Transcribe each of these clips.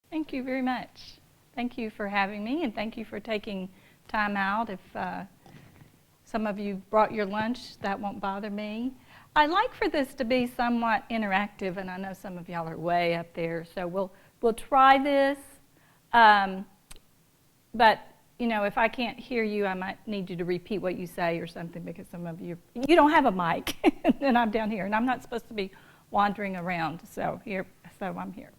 Thank you very much. Thank you for having me, and thank you for taking time out. If some of you brought your lunch, that won't bother me. I'd like for this to be somewhat interactive, and I know some of y'all are way up there, so we'll try this. But you know, if I can't hear you, I might need you to repeat what you say or something, because some of you don't have a mic, and I'm down here, and I'm not supposed to be wandering around. So I'm here.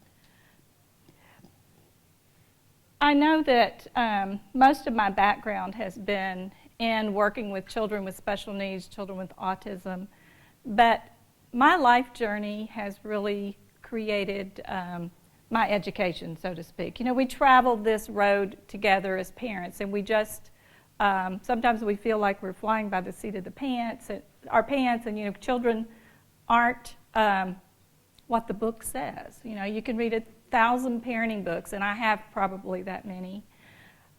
I know that most of my background has been in working with children with special needs, children with autism, but my life journey has really created my education, so to speak. You know, we traveled this road together as parents, and we just, sometimes we feel like we're flying by the seat of our pants, and you know, children aren't what the book says. You know, you can read 1,000 parenting books, and I have probably that many.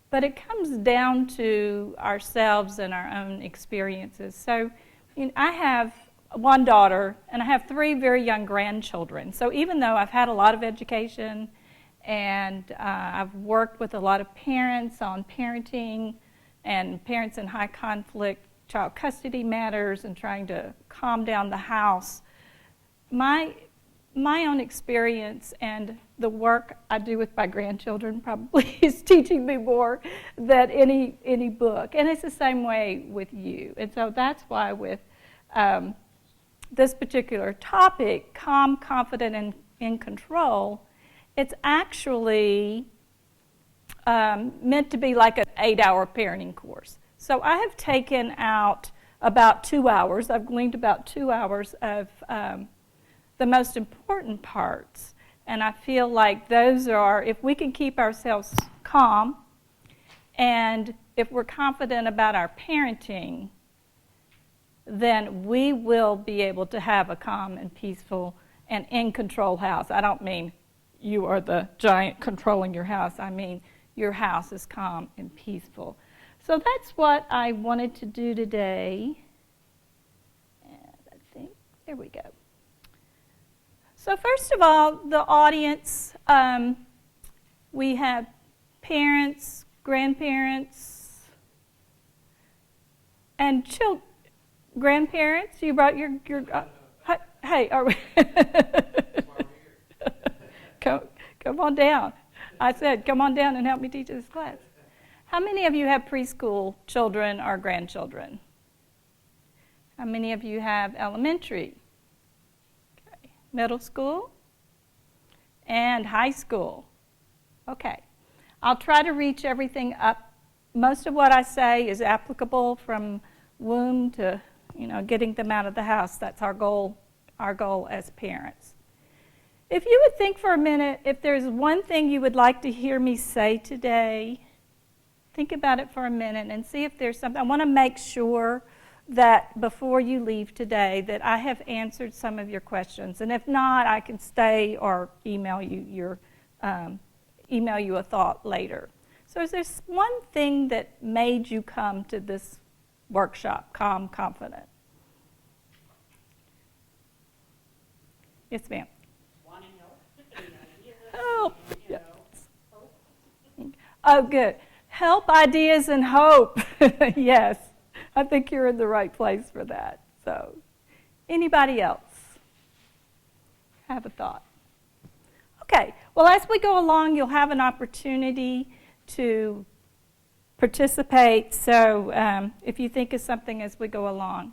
But it comes down to ourselves and our own experiences. So you know, I have one daughter, and I have 3 very young grandchildren. So even though I've had a lot of education, and I've worked with a lot of parents on parenting, and parents in high conflict child custody matters, and trying to calm down the house, my own experience and the work I do with my grandchildren probably is teaching me more than any book. And it's the same way with you. And so that's why with this particular topic, calm, confident, and in control, it's actually meant to be like an 8-hour parenting course. So I have taken out about 2 hours. I've gleaned about 2 hours of the most important parts. And I feel like those are, if we can keep ourselves calm, and if we're confident about our parenting, then we will be able to have a calm and peaceful and in control house. I don't mean you are the giant controlling your house. I mean your house is calm and peaceful. So that's what I wanted to do today. And I think, there we go. So first of all, the audience, we have parents, grandparents, and children. Grandparents, you brought your hey, are we come on down. I said, come on down and help me teach this class. How many of you have preschool children or grandchildren? How many of you have elementary? Okay. Middle school? And high school? Okay. I'll try to reach everything up. Most of what I say is applicable from womb to getting them out of the house. That's our goal as parents. If you would think for a minute, if there's one thing you would like to hear me say today, think about it for a minute and see if there's something. I want to make sure that before you leave today that I have answered some of your questions. And if not, I can stay or email you a thought later. So is there one thing that made you come to this workshop, Calm, Confident? Yes, ma'am. Wanting help. Help. Yes. Oh, good. Help, ideas, and hope. Yes, I think you're in the right place for that. So, anybody else have a thought? Okay. Well, as we go along, you'll have an opportunity to participate. So, if you think of something as we go along.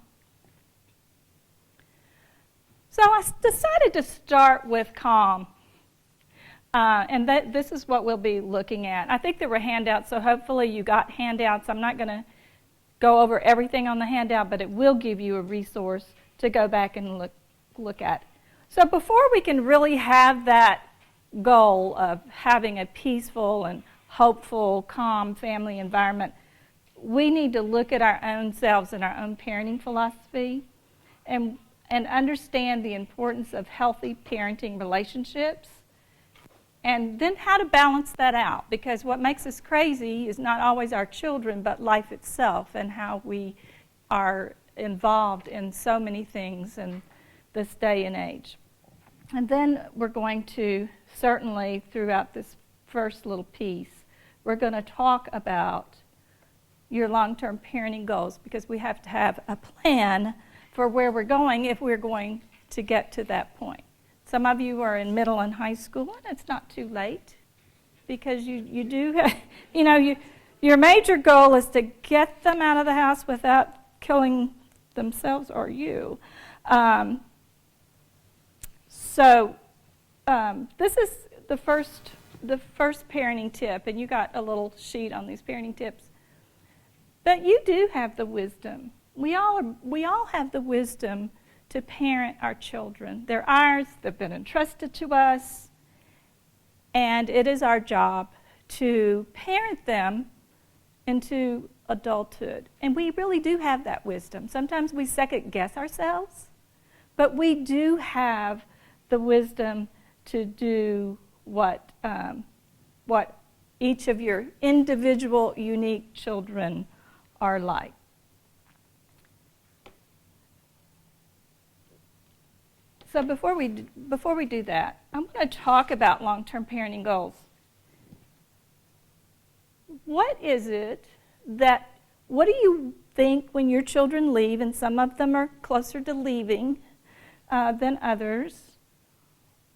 So I decided to start with calm, and this is what we'll be looking at. I think there were handouts, so hopefully you got handouts. I'm not going to go over everything on the handout, but it will give you a resource to go back and look at. So before we can really have that goal of having a peaceful and hopeful, calm family environment, we need to look at our own selves and our own parenting philosophy and understand the importance of healthy parenting relationships, and then how to balance that out. Because what makes us crazy is not always our children, but life itself and how we are involved in so many things in this day and age. And then we're going to certainly, throughout this first little piece, we're going to talk about your long-term parenting goals, because we have to have a plan for where we're going if we're going to get to that point. Some of you are in middle and high school, and it's not too late, because you do have, your major goal is to get them out of the house without killing themselves or you. This is the first parenting tip, and you got a little sheet on these parenting tips. But you do have the wisdom. We all have the wisdom to parent our children. They're ours. They've been entrusted to us, and it is our job to parent them into adulthood. And we really do have that wisdom. Sometimes we second guess ourselves, but we do have the wisdom to do what each of your individual, unique children are like. So before we do that, I'm going to talk about long-term parenting goals. What do you think when your children leave, and some of them are closer to leaving than others,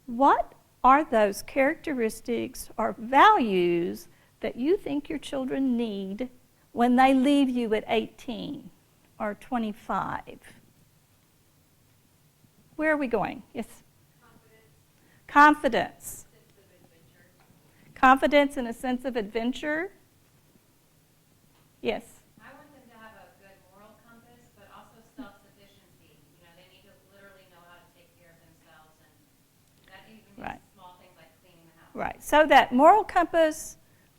what are those characteristics or values that you think your children need when they leave you at 18 or 25? Where are we going? Yes? Confidence. Confidence and a sense of adventure. Yes? I want them to have a good moral compass, but also self-sufficiency. They need to literally know how to take care of themselves, and that even means small things like cleaning the house. Right. So that moral compass,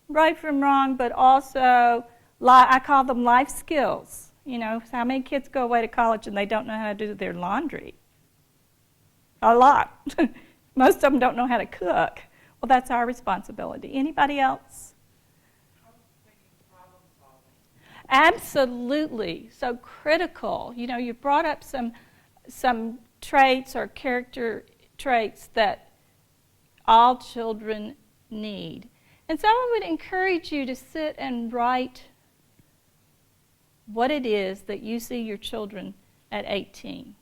right from wrong, but also, I call them life skills. How many kids go away to college and they don't know how to do their laundry? A lot. Most of them don't know how to cook. Well, that's our responsibility. Anybody else? Problem solving. Absolutely. So critical. You brought up some traits or character traits that all children need. And so I would encourage you to sit and write what it is that you see your children at 18.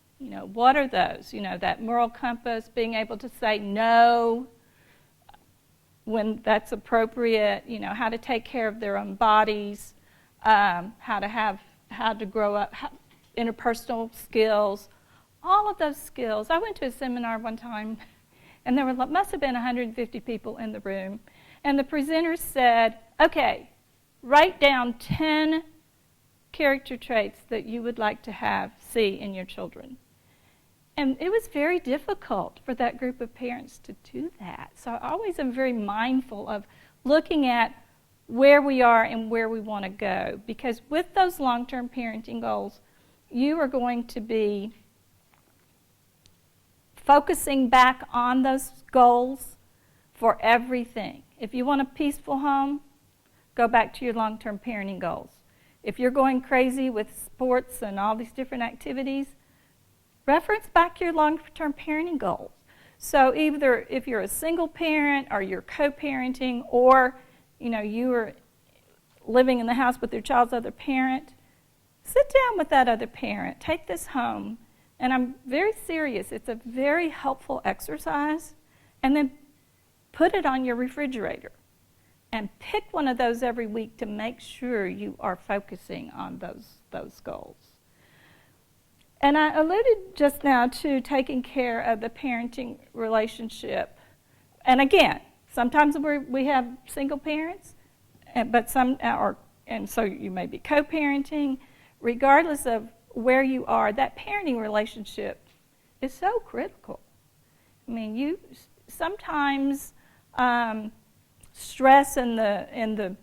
What are those? That moral compass, being able to say no when that's appropriate, how to take care of their own bodies, how to grow up, interpersonal skills, all of those skills. I went to a seminar one time, and there must have been 150 people in the room, and the presenter said, okay, write down 10 character traits that you would like to see in your children. And it was very difficult for that group of parents to do that. So I always am very mindful of looking at where we are and where we want to go. Because with those long-term parenting goals, you are going to be focusing back on those goals for everything. If you want a peaceful home, go back to your long-term parenting goals. If you're going crazy with sports and all these different activities, reference back your long-term parenting goals. So either if you're a single parent or you're co-parenting, or you are living in the house with your child's other parent, sit down with that other parent. Take this home. And I'm very serious. It's a very helpful exercise. And then put it on your refrigerator. And pick one of those every week to make sure you are focusing on those goals. And I alluded just now to taking care of the parenting relationship. And again, sometimes we have single parents, and so you may be co-parenting. Regardless of where you are, that parenting relationship is so critical. I mean, you sometimes stress in the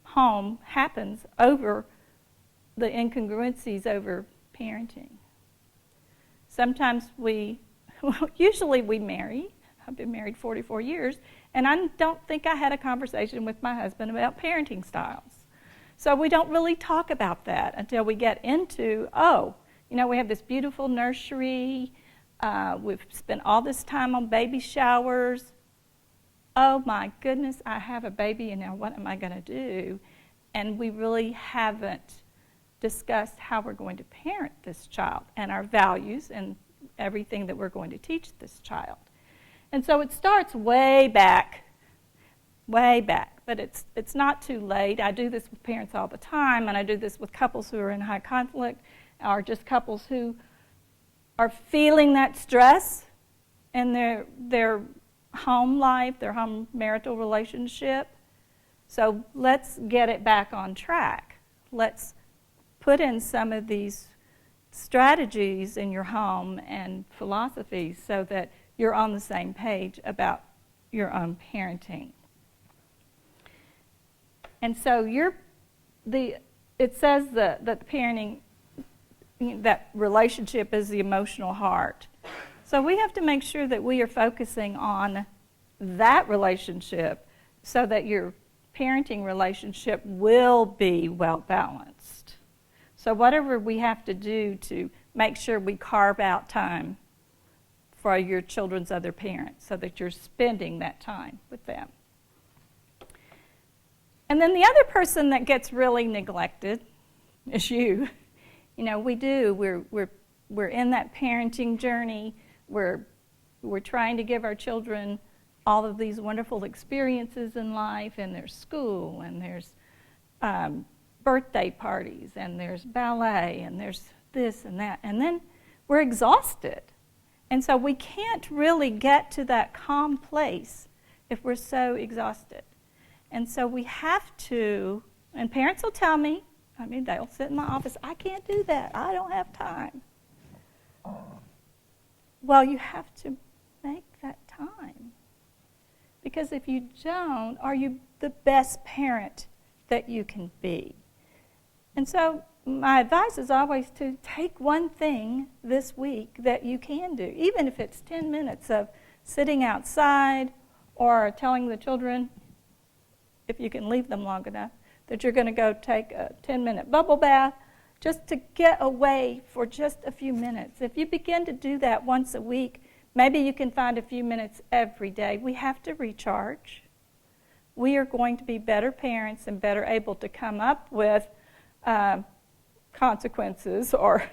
home happens over the incongruencies over parenting. Sometimes usually we marry. I've been married 44 years, and I don't think I had a conversation with my husband about parenting styles. So we don't really talk about that until we get into, we have this beautiful nursery. We've spent all this time on baby showers. oh my goodness, I have a baby and now what am I going to do? And we really haven't discussed how we're going to parent this child and our values and everything that we're going to teach this child. And so it starts way back, but it's not too late. I do this with parents all the time, and I do this with couples who are in high conflict, or just couples who are feeling that stress in their home life, their home marital relationship. So let's get it back on track. Let's put in some of these strategies in your home and philosophies so that you're on the same page about your own parenting. And so it says that the parenting, that relationship is the emotional heart. So we have to make sure that we are focusing on that relationship so that your parenting relationship will be well balanced. So whatever we have to do to make sure we carve out time for your children's other parents so that you're spending that time with them. And then the other person that gets really neglected is you. You know, we're in that parenting journey. We're trying to give our children all of these wonderful experiences in life, and there's school, and there's birthday parties, and there's ballet, and there's this and that. And then we're exhausted. And so we can't really get to that calm place if we're so exhausted. And so we have to, and parents will tell me, they'll sit in my office, I can't do that, I don't have time. Well, you have to make that time. Because if you don't, are you the best parent that you can be? And so my advice is always to take one thing this week that you can do, even if it's 10 minutes of sitting outside or telling the children, if you can leave them long enough, that you're going to go take a 10-minute bubble bath just to get away for just a few minutes. If you begin to do that once a week, maybe you can find a few minutes every day. We have to recharge. We are going to be better parents and better able to come up with consequences or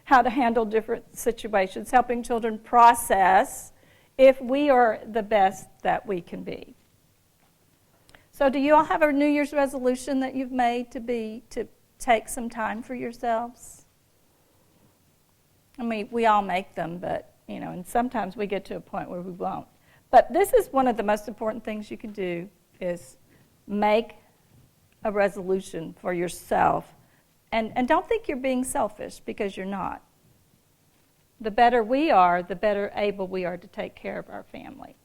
how to handle different situations, helping children process if we are the best that we can be. So do you all have a New Year's resolution that you've made to take some time for yourselves? We all make them, but and sometimes we get to a point where we won't. But this is one of the most important things you can do is make a resolution for yourself. And don't think you're being selfish, because you're not. The better we are, the better able we are to take care of our family.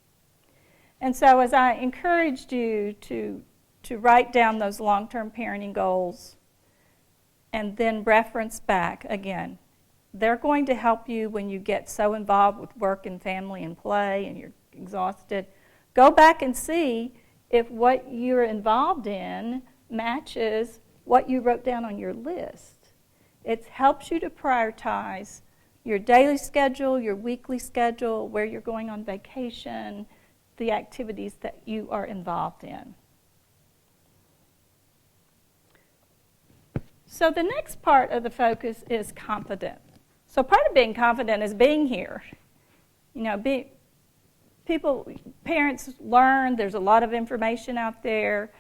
And so as I encouraged you to write down those long-term parenting goals and then reference back again, they're going to help you when you get so involved with work and family and play and you're exhausted. Go back and see if what you're involved in matches what you wrote down on your list. It helps you to prioritize your daily schedule, your weekly schedule, where you're going on vacation, the activities that you are involved in. So the next part of the focus is confident. So part of being confident is being here. Parents learn, there's a lot of information out there,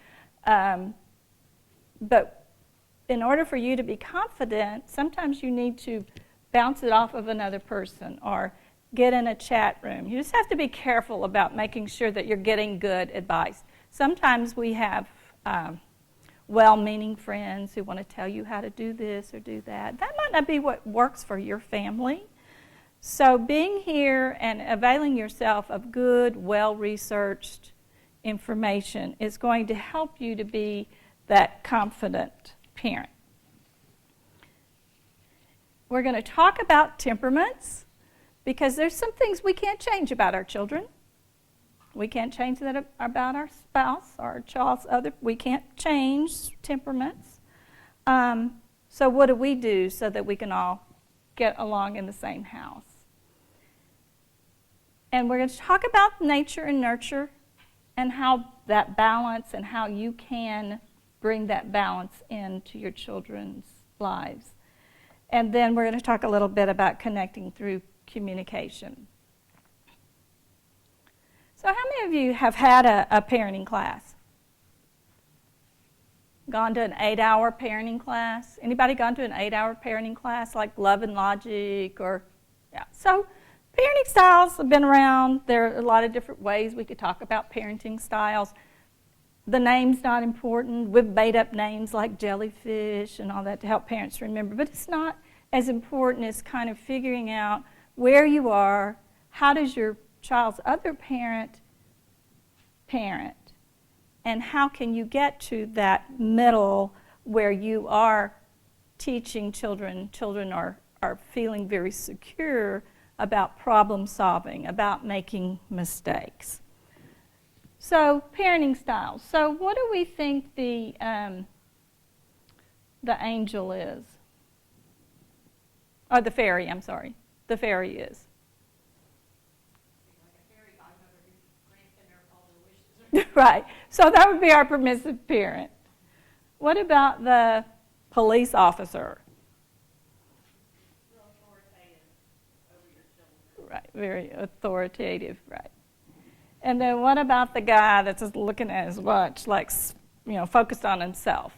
but in order for you to be confident, sometimes you need to bounce it off of another person or get in a chat room. You just have to be careful about making sure that you're getting good advice. Sometimes we have well-meaning friends who want to tell you how to do this or do that. That might not be what works for your family. So being here and availing yourself of good, well-researched information is going to help you to be that confident parent. We're going to talk about temperaments, because there's some things we can't change about our children. We can't change that about our spouse or our child's other. We can't change temperaments. So what do we do so that we can all get along in the same house? And we're going to talk about nature and nurture and how that balance and how you can bring that balance into your children's lives. And then we're going to talk a little bit about connecting through communication. So how many of you have had a parenting class? Gone to an 8-hour parenting class? Anybody gone to an 8-hour parenting class like Love and Logic or, yeah. So parenting styles have been around. There are a lot of different ways we could talk about parenting styles. The name's not important. We've made up names like jellyfish and all that to help parents remember, but it's not as important as kind of figuring out where you are, how does your child's other parent, and how can you get to that middle where you are teaching children are feeling very secure about problem solving, about making mistakes. So parenting styles. So what do we think the angel is? Or the fairy, I'm sorry. The fairy is. Like a fairy godmother who grants them all their wishes. Right. So that would be our permissive parent. What about the police officer? Real authoritative over your children. Right. Very authoritative, right. And then what about the guy that's just looking at his watch, like, focused on himself?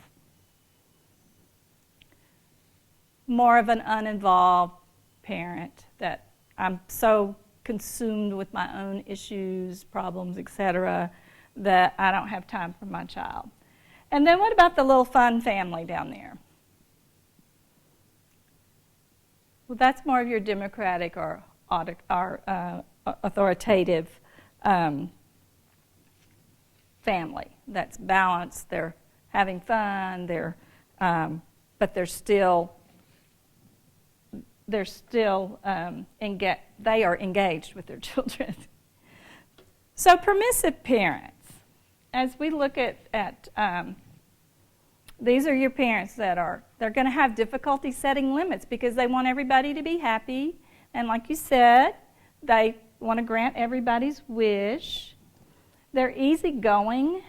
More of an uninvolved parent, that I'm so consumed with my own issues, problems, etc., that I don't have time for my child. And then what about the little fun family down there? Well, that's more of your democratic or authoritative family. That's balanced. They're having fun. But they're still they are engaged with their children. So permissive parents. As we look at these are your parents they're going to have difficulty setting limits because they want everybody to be happy, and like you said, they want to grant everybody's wish. They're easygoing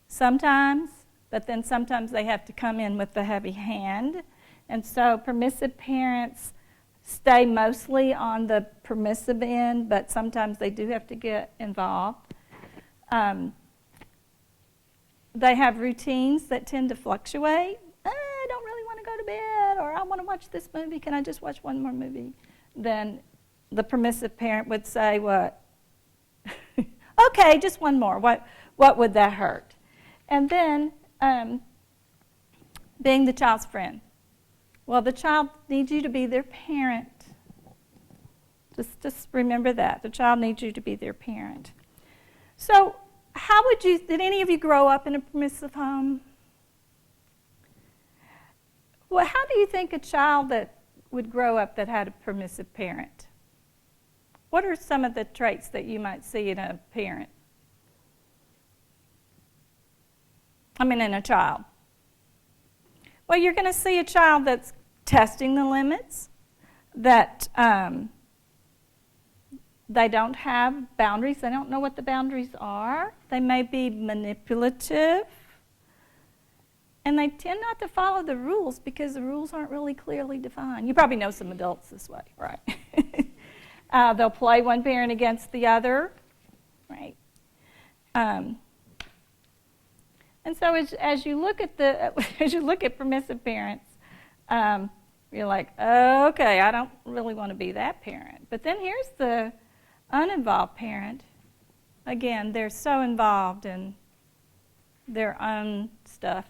sometimes, but then sometimes they have to come in with the heavy hand. And so permissive parents stay mostly on the permissive end, but sometimes they do have to get involved. They have routines that tend to fluctuate. I don't really want to go to bed, or I want to watch this movie. Can I just watch one more movie? Then the permissive parent would say, what? Okay, just one more. What would that hurt? And then being the child's friend. Well, the child needs you to be their parent. Just remember that. The child needs you to be their parent. So did any of you grow up in a permissive home? Well, how do you think a child that would grow up that had a permissive parent? What are some of the traits that you might see in a parent? In a child. Well, you're going to see a child that's testing the limits, that they don't have boundaries. They don't know what the boundaries are. They may be manipulative. And they tend not to follow the rules because the rules aren't really clearly defined. You probably know some adults this way, right? They'll play one parent against the other, right? And so as you look at permissive parents, you're like, okay, I don't really want to be that parent. But then here's the uninvolved parent. Again, they're so involved in their own stuff.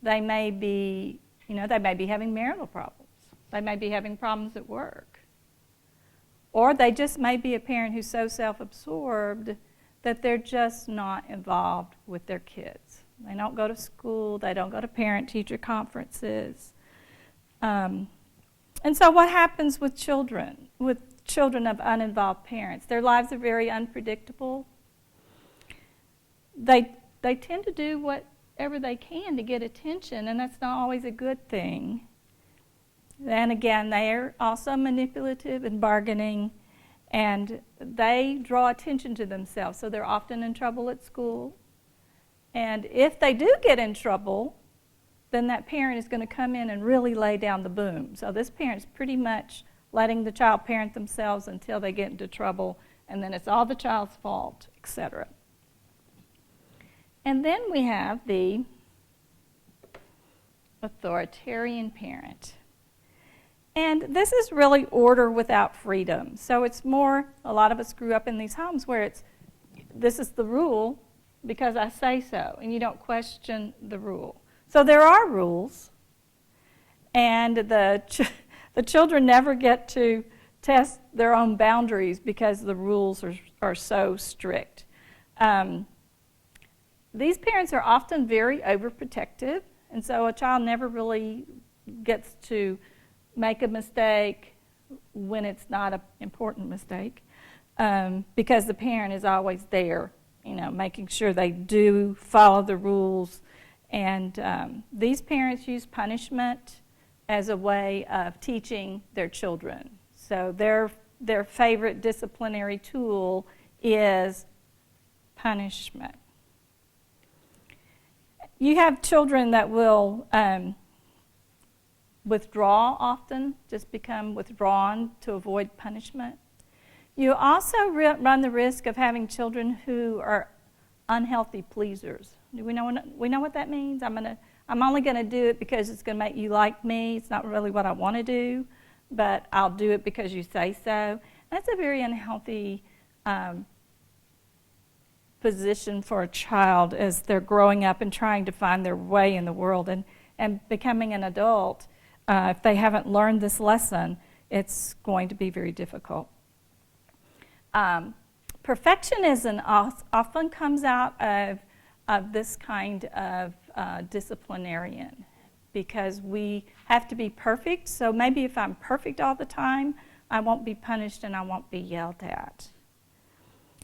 They may be having marital problems. They may be having problems at work. Or they just may be a parent who's so self-absorbed that they're just not involved with their kids. They don't go to school. They don't go to parent-teacher conferences. And so what happens with children of uninvolved parents? Their lives are very unpredictable. They tend to do whatever they can to get attention, and that's not always a good thing. And again, they're also manipulative and bargaining, And they draw attention to themselves, so they're often in trouble at school. And if they do get in trouble, then that parent is going to come in and really lay down the boom. So this parent's pretty much letting the child parent themselves until they get into trouble, and then it's all the child's fault, etc. And then we have the authoritarian parent. And this is really order without freedom. So it's more, a lot of us grew up in these homes where it's, this is the rule because I say so, and you don't question the rule. So there are rules, and the children never get to test their own boundaries because the rules are so strict. These parents are often very overprotective, and so a child never really gets to make a mistake when it's not an important mistake, because the parent is always there, making sure they do follow the rules. And these parents use punishment as a way of teaching their children. So their favorite disciplinary tool is punishment. You have children that will withdraw often, just become withdrawn to avoid punishment. You also run the risk of having children who are unhealthy pleasers. Do we know what that means? I'm only going to do it because it's going to make you like me. It's not really what I want to do, but I'll do it because you say so. That's a very unhealthy position for a child as they're growing up and trying to find their way in the world and becoming an adult. If they haven't learned this lesson, it's going to be very difficult. Perfectionism often comes out of this kind of disciplinarian, because we have to be perfect. So maybe if I'm perfect all the time, I won't be punished and I won't be yelled at.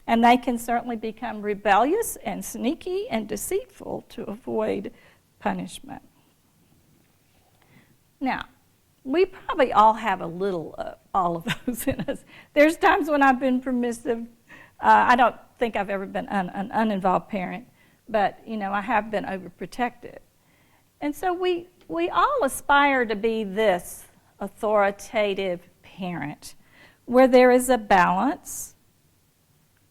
And they can certainly become rebellious and sneaky and deceitful to avoid punishment. Now, we probably all have a little of all of those in us. There's times when I've been permissive. I don't think I've ever been an uninvolved parent, but I have been overprotective. And so we all aspire to be this authoritative parent where there is a balance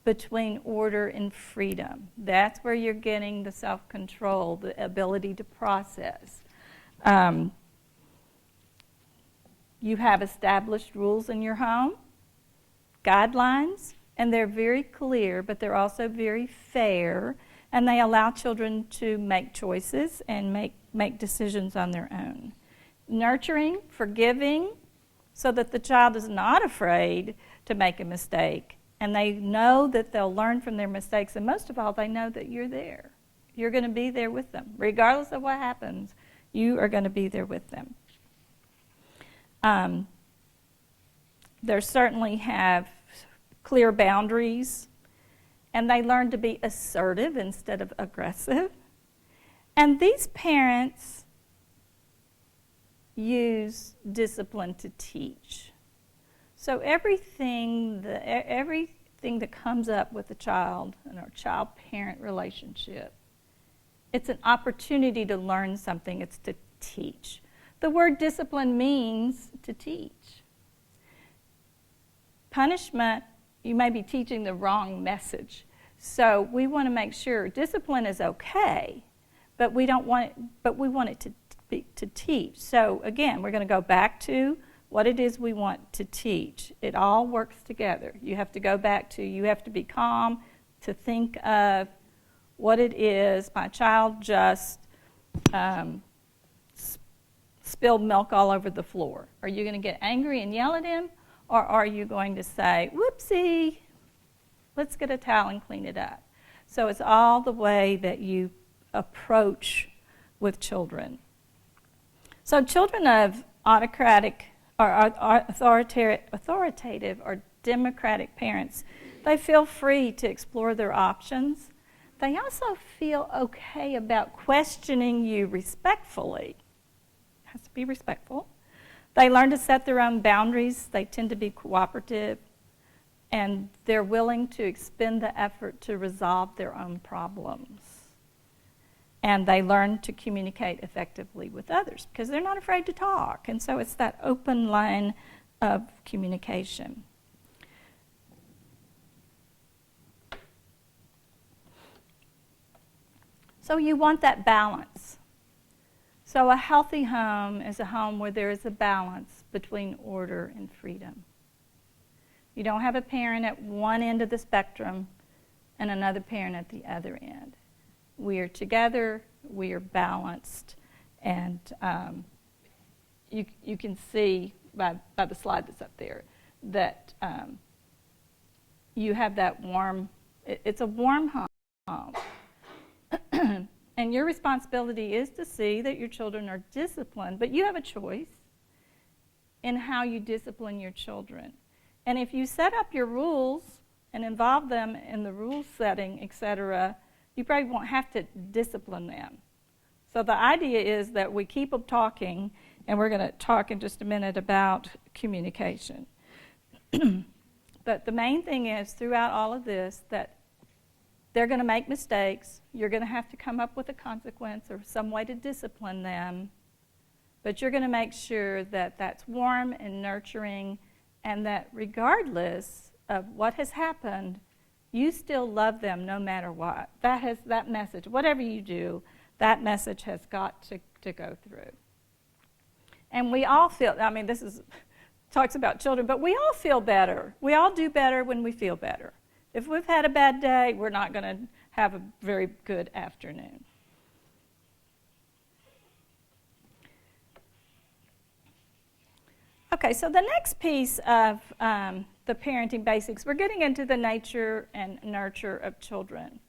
between order and freedom. That's where you're getting the self-control, the ability to process. You have established rules in your home, guidelines, and they're very clear, but they're also very fair, and they allow children to make choices and make decisions on their own. Nurturing, forgiving, so that the child is not afraid to make a mistake, and they know that they'll learn from their mistakes, and most of all, they know that you're there. You're going to be there with them. Regardless of what happens, you are going to be there with them. They certainly have clear boundaries, and they learn to be assertive instead of aggressive. And these parents use discipline to teach. So everything that comes up with a child and our child-parent relationship, it's an opportunity to learn something. It's to teach. The word discipline means to teach. Punishment, you may be teaching the wrong message. So we want to make sure discipline is okay, but we want it to teach. So again, we're going to go back to what it is we want to teach. It all works together. You have to go back to, you have to be calm to think of what it is. My child just spilled milk all over the floor. Are you going to get angry and yell at him? Or are you going to say, whoopsie, let's get a towel and clean it up? So it's all the way that you approach with children. So children of autocratic or authoritative or democratic parents, they feel free to explore their options. They also feel okay about questioning you respectfully. It has to be respectful. They learn to set their own boundaries. They tend to be cooperative. and they're willing to expend the effort to resolve their own problems. And they learn to communicate effectively with others because they're not afraid to talk. And so it's that open line of communication. So you want that balance. So a healthy home is a home where there is a balance between order and freedom. You don't have a parent at one end of the spectrum and another parent at the other end. We are together, we are balanced, and you can see by the slide that's up there that you have that warm, it's a warm home. And your responsibility is to see that your children are disciplined, but you have a choice in how you discipline your children. And if you set up your rules and involve them in the rule setting, etc., you probably won't have to discipline them. So the idea is that we keep them talking, and we're going to talk in just a minute about communication. But the main thing is, throughout all of this, that they're going to make mistakes. You're going to have to come up with a consequence or some way to discipline them. But you're going to make sure that that's warm and nurturing, and that regardless of what has happened, you still love them no matter what. That message, whatever you do, that message has got to go through. And we all feel, I mean, this talks about children, but we all feel better. We all do better when we feel better. If we've had a bad day, we're not going to have a very good afternoon. Okay, so the next piece of the parenting basics, we're getting into the nature and nurture of children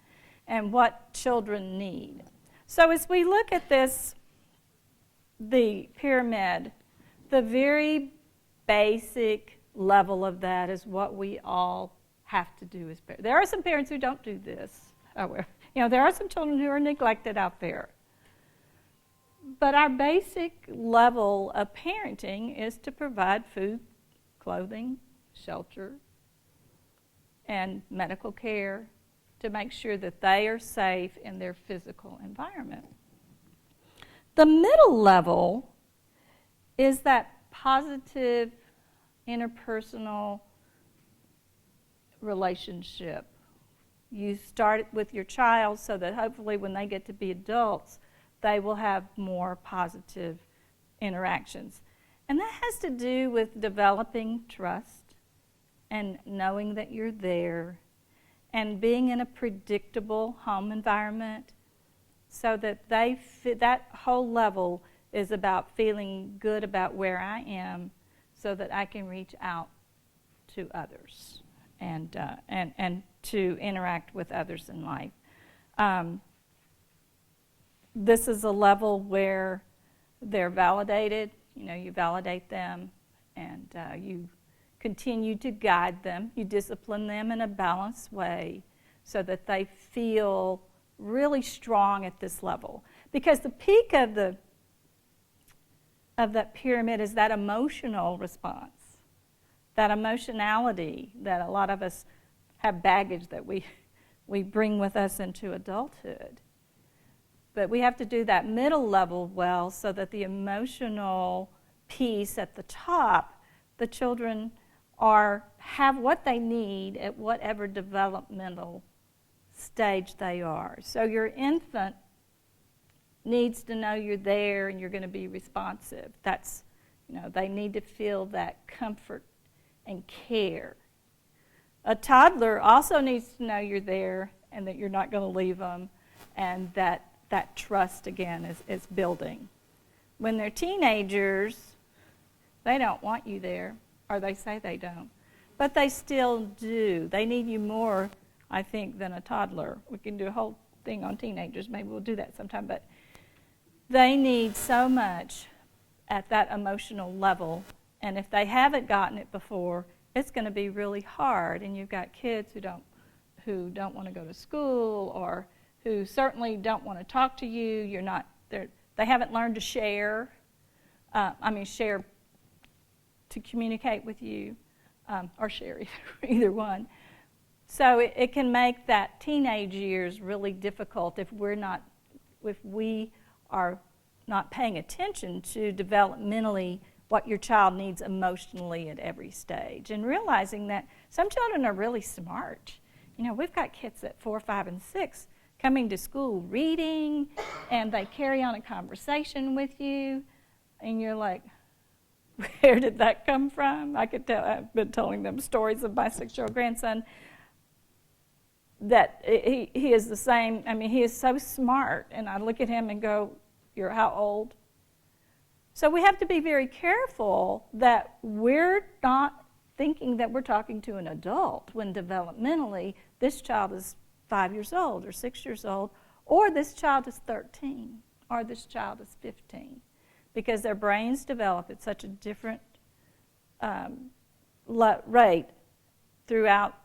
and what children need. So as we look at this, the pyramid, the very basic level of that is what we all have to do as parents. There are some parents who don't do this, however. There are some children who are neglected out there. But our basic level of parenting is to provide food, clothing, shelter, and medical care to make sure that they are safe in their physical environment. The middle level is that positive interpersonal relationship. You start with your child so that hopefully when they get to be adults, they will have more positive interactions. And that has to do with developing trust and knowing that you're there and being in a predictable home environment so that that whole level is about feeling good about where I am so that I can reach out to others and to interact with others in life. This is a level where they're validated. You validate them, and you continue to guide them. You discipline them in a balanced way so that they feel really strong at this level. Because the peak of that pyramid is that emotional response, that emotionality that a lot of us have baggage that we bring with us into adulthood. But we have to do that middle level well so that the emotional piece at the top, the children have what they need at whatever developmental stage they are. So your infant needs to know you're there and you're going to be responsive. That's, they need to feel that comfort and care. A toddler also needs to know you're there and that you're not going to leave them, and that trust, again, is building. When they're teenagers, they don't want you there, or they say they don't. But they still do. They need you more, I think, than a toddler. We can do a whole thing on teenagers. Maybe we'll do that sometime. But they need so much at that emotional level. And if they haven't gotten it before, it's going to be really hard. And you've got kids who don't want to go to school, or who certainly don't want to talk to you. They haven't learned to share. Share to communicate with you. or share either one. So it can make that teenage years really difficult if we are not paying attention to developmentally what your child needs emotionally at every stage, and realizing that some children are really smart. We've got kids at 4, 5, and 6 coming to school reading, and they carry on a conversation with you, and you're like, where did that come from? I've been telling them stories of my 6-year-old grandson that he is the same. He is so smart, and I look at him and go, you're how old? So we have to be very careful that we're not thinking that we're talking to an adult when developmentally this child is 5 years old or 6 years old, or this child is 13, or this child is 15, because their brains develop at such a different rate throughout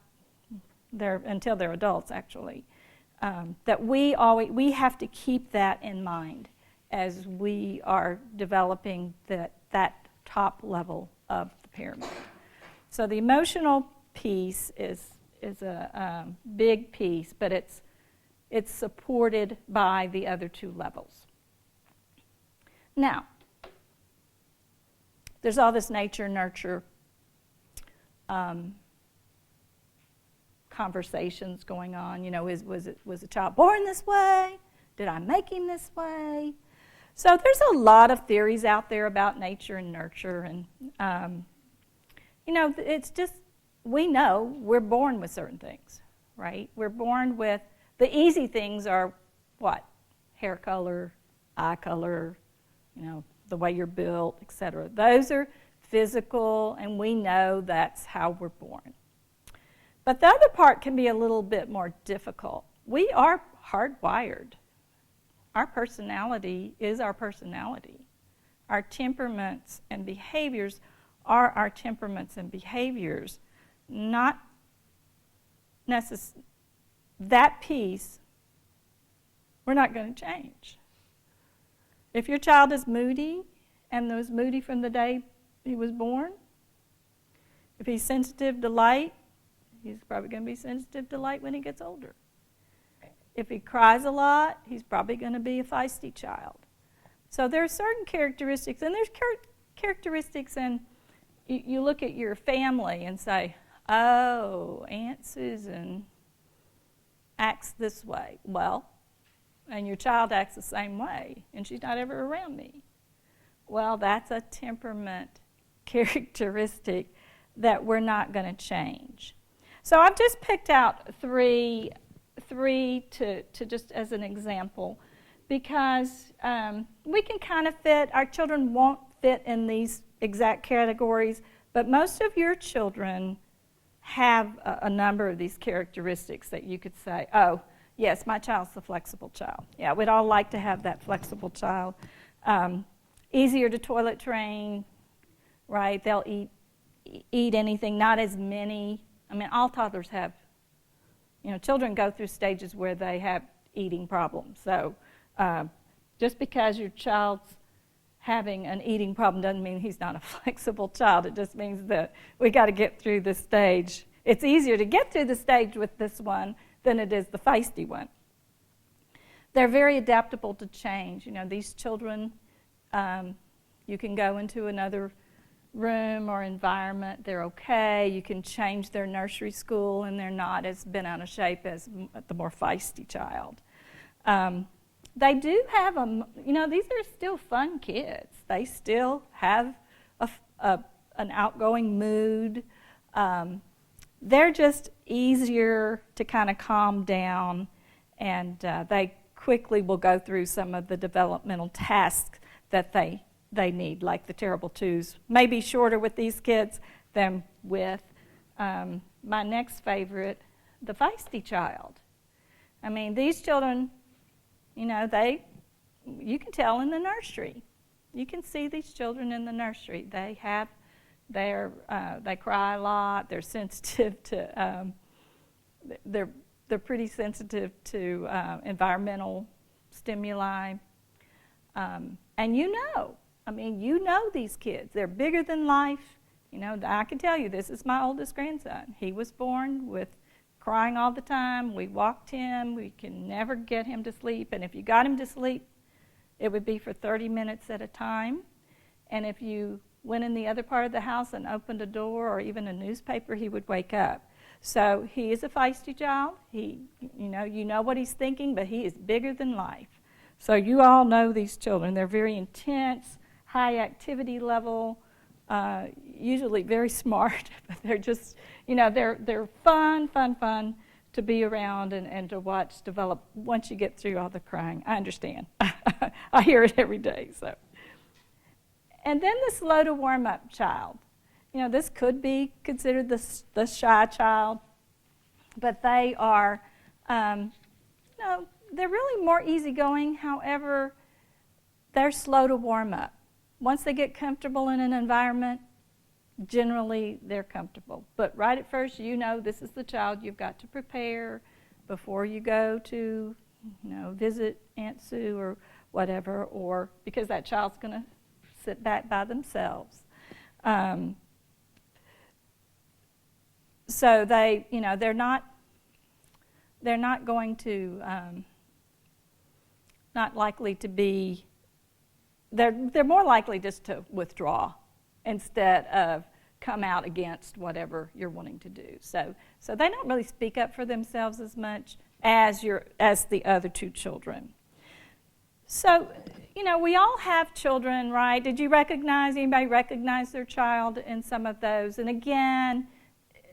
until they're adults, actually, that we have to keep that in mind as we are developing that top level of the pyramid. So the emotional piece is a big piece, but it's supported by the other 2 levels. Now, there's all this nature-nurture conversations going on. Was a child born this way? Did I make him this way? So there's a lot of theories out there about nature and nurture, and it's just, we know we're born with certain things, right? We're born with, the easy things are what? Hair color, eye color, the way you're built, etc. Those are physical, and we know that's how we're born. But the other part can be a little bit more difficult. We are hardwired. Our personality is our personality. Our temperaments and behaviors are our temperaments and behaviors, not necessarily. That piece, we're not going to change. If your child is moody, and was moody from the day he was born, if he's sensitive to light, he's probably going to be sensitive to light when he gets older. If he cries a lot, he's probably going to be a feisty child. So there are certain characteristics, and there's characteristics, and you look at your family and say, oh, Aunt Susan acts this way. Well, and your child acts the same way, and she's not ever around me. Well, that's a temperament characteristic that we're not going to change. So I've just picked out three to just as an example, because we can kind of fit, our children won't fit in these exact categories, but most of your children have a number of these characteristics that you could say, oh, yes, my child's the flexible child. Yeah, we'd all like to have that flexible child. Easier to toilet train, right? They'll eat anything, not as many. All toddlers have, children go through stages where they have eating problems. So just because your child's having an eating problem doesn't mean he's not a flexible child. It just means that we got to get through this stage. It's easier to get through the stage with this one than it is the feisty one. They're very adaptable to change. These children, you can go into another room or environment, they're okay. You can change their nursery school, and they're not as bent out of shape as the more feisty child. They do have these are still fun kids. They still have an outgoing mood. They're just easier to kind of calm down, and they quickly will go through some of the developmental tasks that they need, like the terrible twos. Maybe shorter with these kids than with my next favorite, the feisty child. These children, you can tell in the nursery. You can see these children in the nursery. They cry a lot. They're sensitive to, they're pretty sensitive to environmental stimuli. And you know these kids. They're bigger than life. You know, I can tell you, this is my oldest grandson. He was born with crying all the time. We walked him. We can never get him to sleep. And if you got him to sleep, it would be for 30 minutes at a time. And if you went in the other part of the house and opened a door or even a newspaper, he would wake up. So he is a feisty child. You know what he's thinking, but he is bigger than life. So you all know these children. They're very intense, high activity level, usually very smart, but they're just, they're fun to be around and to watch develop once you get through all the crying. I understand. I hear it every day. So, and then the slow to warm up child. This could be considered the shy child, but they are, they're really more easygoing. However, they're slow to warm up. Once they get comfortable in an environment, generally they're comfortable. But right at first, this is the child you've got to prepare before you go to, visit Aunt Sue or whatever, or because that child's going to sit back by themselves. So they, they're not going to, not likely to be, they're more likely just to withdraw instead of come out against whatever you're wanting to do. So they don't really speak up for themselves as much as the other two children. So, we all have children, right? Did anybody recognize their child in some of those? And again,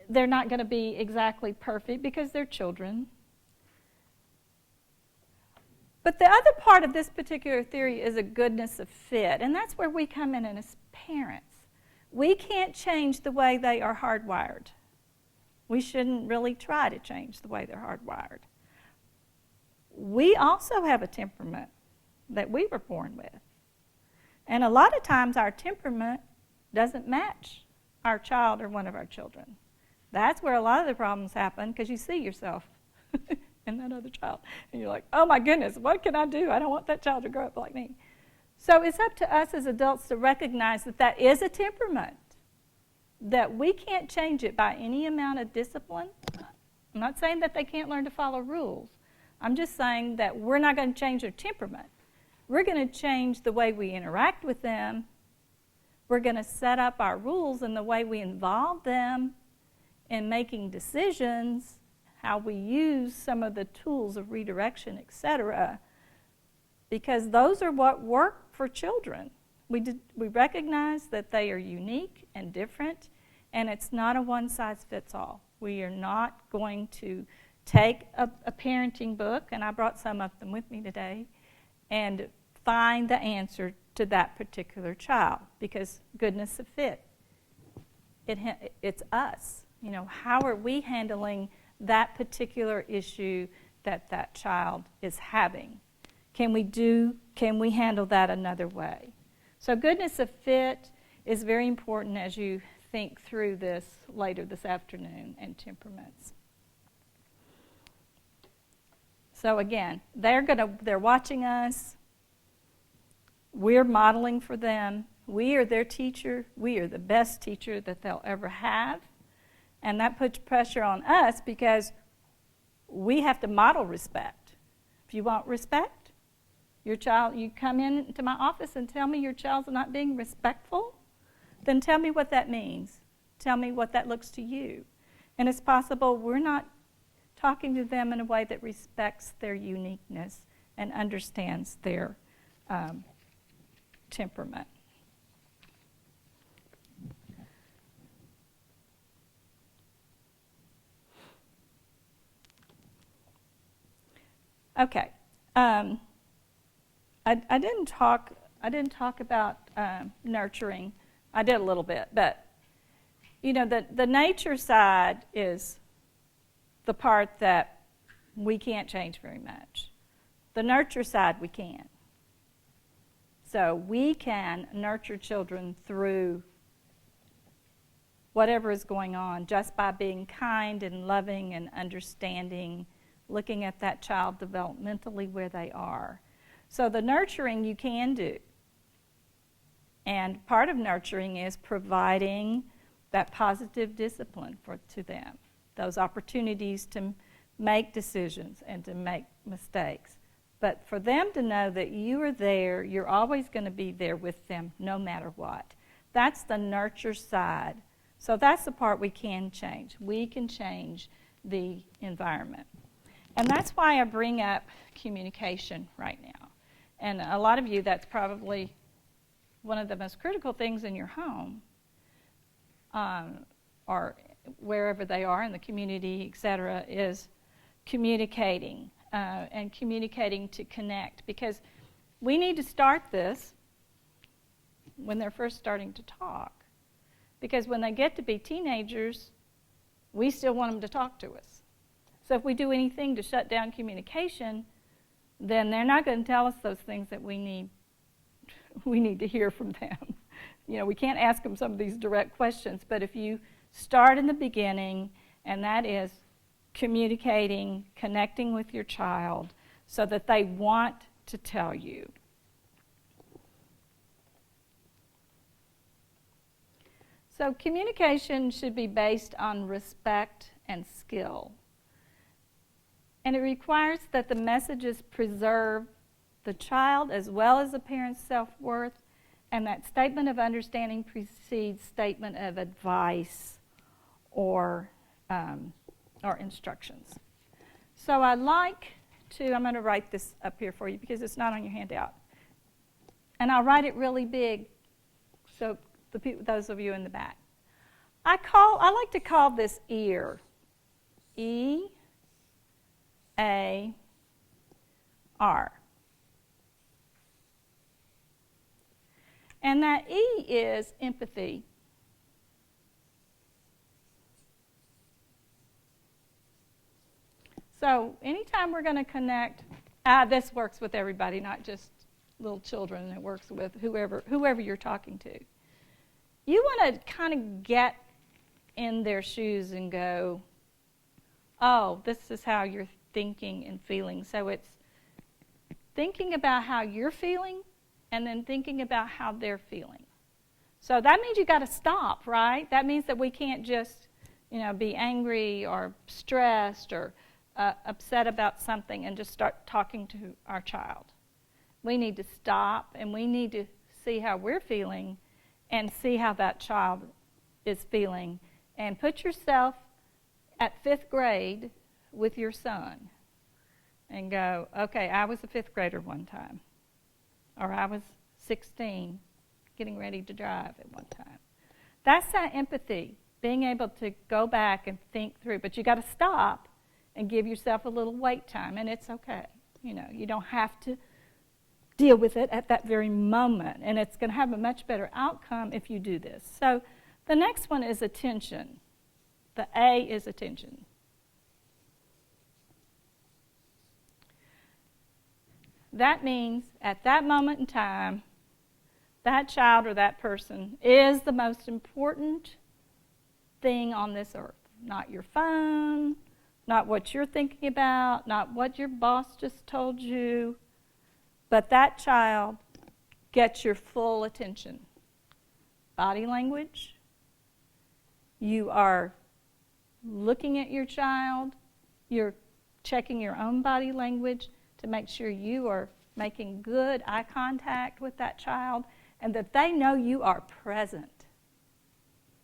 they're not going to be exactly perfect because they're children. But the other part of this particular theory is a goodness of fit, and that's where we come in as parents. We can't change the way they are hardwired. We shouldn't really try to change the way they're hardwired. We also have a temperament that we were born with. And a lot of times our temperament doesn't match our child or one of our children. That's where a lot of the problems happen, because you see yourself in that other child. And you're like, oh my goodness, what can I do? I don't want that child to grow up like me. So it's up to us as adults to recognize that that is a temperament, that we can't change it by any amount of discipline. I'm not saying that they can't learn to follow rules. I'm just saying that we're not going to change their temperament. We're going to change the way we interact with them. We're going to set up our rules and the way we involve them in making decisions, how we use some of the tools of redirection, etc., because those are what work for children. We recognize that they are unique and different, and it's not a one-size-fits-all. We are not going to take a parenting book, and I brought some of them with me today, and find the answer to that particular child, because goodness of fit, it's us. How are we handling that particular issue that child is having? Can we handle that another way? So goodness of fit is very important as you think through this later this afternoon, and temperaments. So again, they're watching us. We're modeling for them. We are their teacher. We are the best teacher that they'll ever have. And that puts pressure on us because we have to model respect. If you want respect, your child, you come into my office and tell me your child's not being respectful, then tell me what that means. Tell me what that looks to you. And it's possible we're not talking to them in a way that respects their uniqueness and understands their temperament. Okay, I didn't talk about nurturing. I did a little bit, but the nature side is the part that we can't change very much. The nurture side we can. So we can nurture children through whatever is going on just by being kind and loving and understanding, looking at that child developmentally where they are. So the nurturing you can do. And part of nurturing is providing that positive discipline to them, those opportunities to make decisions and to make mistakes. But for them to know that you are there, you're always going to be there with them no matter what. That's the nurture side. So that's the part we can change. We can change the environment. And that's why I bring up communication right now. And a lot of you, that's probably one of the most critical things in your home, or wherever they are in the community, etc., is communicating. And communicating to connect, because we need to start this when they're first starting to talk, because when they get to be teenagers, we still want them to talk to us. So if we do anything to shut down communication, then they're not going to tell us those things that we need to hear from them. We can't ask them some of these direct questions, but if you start in the beginning, and that is communicating, connecting with your child so that they want to tell you. So communication should be based on respect and skill. And it requires that the messages preserve the child as well as the parent's self-worth, and that statement of understanding precedes statement of advice or instructions. So I'm going to write this up here for you because it's not on your handout. And I'll write it really big so those of you in the back. I like to call this ear. E-A-R. And that E is empathy. So anytime we're going to connect, this works with everybody, not just little children. It works with whoever you're talking to. You want to kind of get in their shoes and go, oh, this is how you're thinking and feeling. So it's thinking about how you're feeling and then thinking about how they're feeling. So that means you got to stop, right? That means that we can't just, be angry or stressed or upset about something and just start talking to our child. We need to stop and we need to see how we're feeling and see how that child is feeling. And put yourself at 5th grade with your son and go, okay, I was a 5th grader one time. Or I was 16 getting ready to drive at one time. That's that empathy, being able to go back and think through. But you got to stop and give yourself a little wait time, and it's okay. You don't have to deal with it at that very moment, and it's going to have a much better outcome if you do this. So the next one is attention. The A is attention. That means at that moment in time, that child or that person is the most important thing on this earth. Not your phone, not what you're thinking about, not what your boss just told you, but that child gets your full attention. Body language. You are looking at your child. You're checking your own body language to make sure you are making good eye contact with that child and that they know you are present.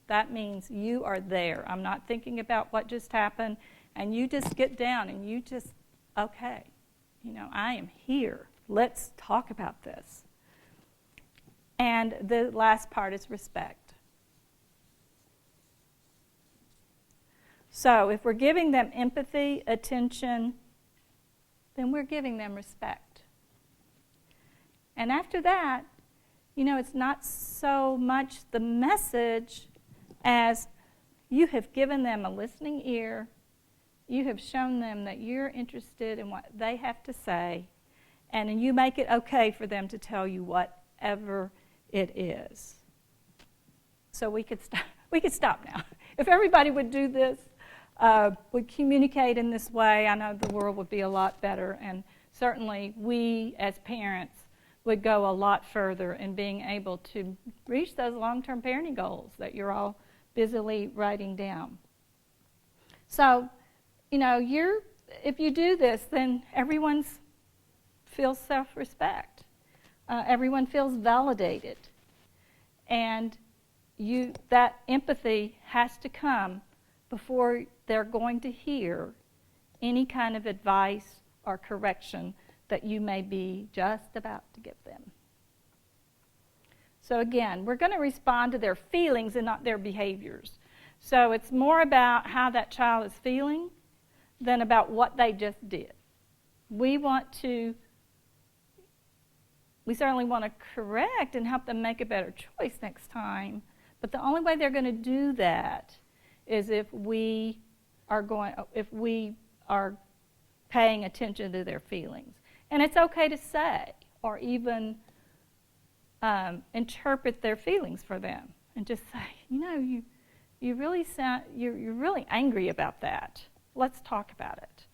That means you are there. I'm not thinking about what just happened, and you just get down and you just, okay, I am here. Let's talk about this. And the last part is respect. So if we're giving them empathy, attention, then we're giving them respect. And after that, it's not so much the message as you have given them a listening ear, you have shown them that you're interested in what they have to say, and you make it okay for them to tell you whatever it is. So we could stop now. If everybody would do this, would communicate in this way, I know the world would be a lot better, and certainly we as parents would go a lot further in being able to reach those long-term parenting goals that you're all busily writing down. So, if you do this, then everyone feels self-respect. Everyone feels validated. And that empathy has to come before they're going to hear any kind of advice or correction that you may be just about to give them. So again, we're going to respond to their feelings and not their behaviors. So it's more about how that child is feeling than about what they just did. We certainly want to correct and help them make a better choice next time, but the only way they're going to do that is if we are paying attention to their feelings. And it's okay to say or even interpret their feelings for them and just say, you're really angry about that. Let's talk about it.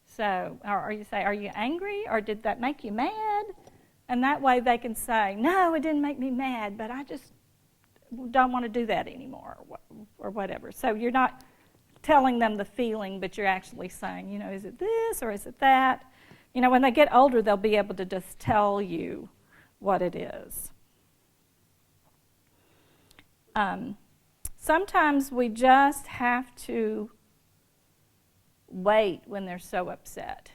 So, or you say, are you angry, or did that make you mad? And that way they can say, no, it didn't make me mad, but I just don't want to do that anymore, or whatever. So you're not telling them the feeling, but you're actually saying, is it this or is it that? When they get older, they'll be able to just tell you what it is. Sometimes we just have to wait when they're so upset.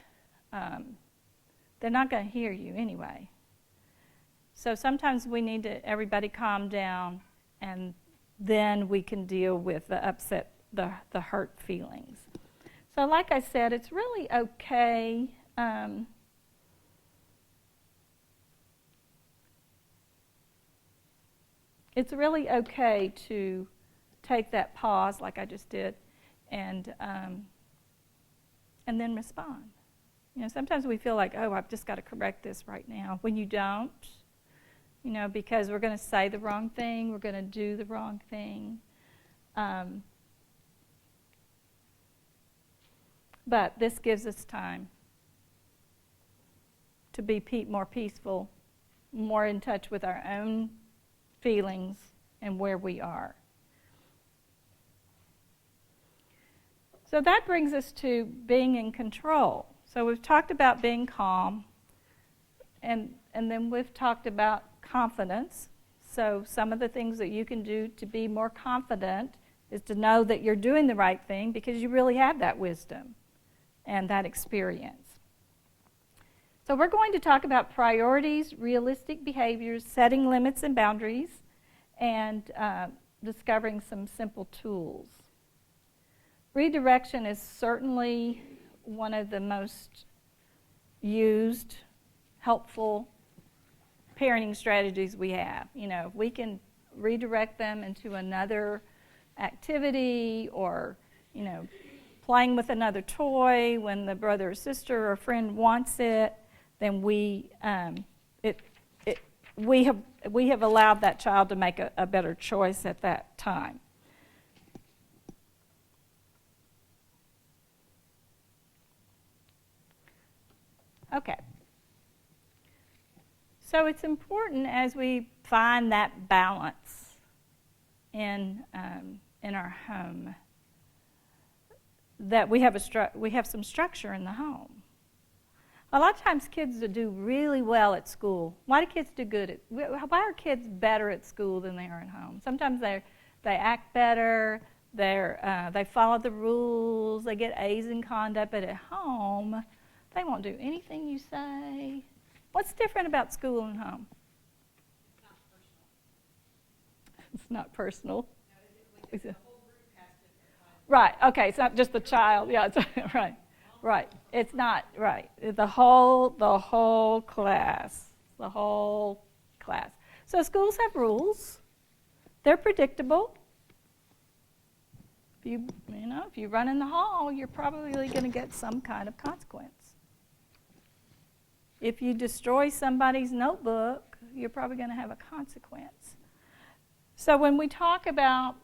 They're not going to hear you anyway. So sometimes we need to everybody calm down, and then we can deal with the upset, the hurt feelings. So like I said, it's really okay. It's really okay to take that pause, like I just did, and then respond. Sometimes we feel like, oh, I've just got to correct this right now. When you don't, because we're going to say the wrong thing, we're going to do the wrong thing. But this gives us time to be more peaceful, more in touch with our own feelings and where we are. So that brings us to being in control. So we've talked about being calm, and then we've talked about confidence. So some of the things that you can do to be more confident is to know that you're doing the right thing because you really have that wisdom and that experience. So we're going to talk about priorities, realistic behaviors, setting limits and boundaries, and discovering some simple tools. Redirection is certainly one of the most used, helpful parenting strategies we have. If we can redirect them into another activity or, playing with another toy when the brother or sister or friend wants it, then we have allowed that child to make a better choice at that time. Okay. So it's important as we find that balance in our home that we have some structure in the home. A lot of times kids do really well at school. Why do kids do good why are kids better at school than they are at home? Sometimes they act better, they follow the rules, they get A's in conduct, but at home, they won't do anything you say. What's different about school and home? It's not personal. The whole group has to. Right, okay, it's not just the child. Yeah, it's, right. It's not, right. The whole class. So schools have rules. They're predictable. If you run in the hall, you're probably going to get some kind of consequence. If you destroy somebody's notebook, you're probably going to have a consequence. So when we talk about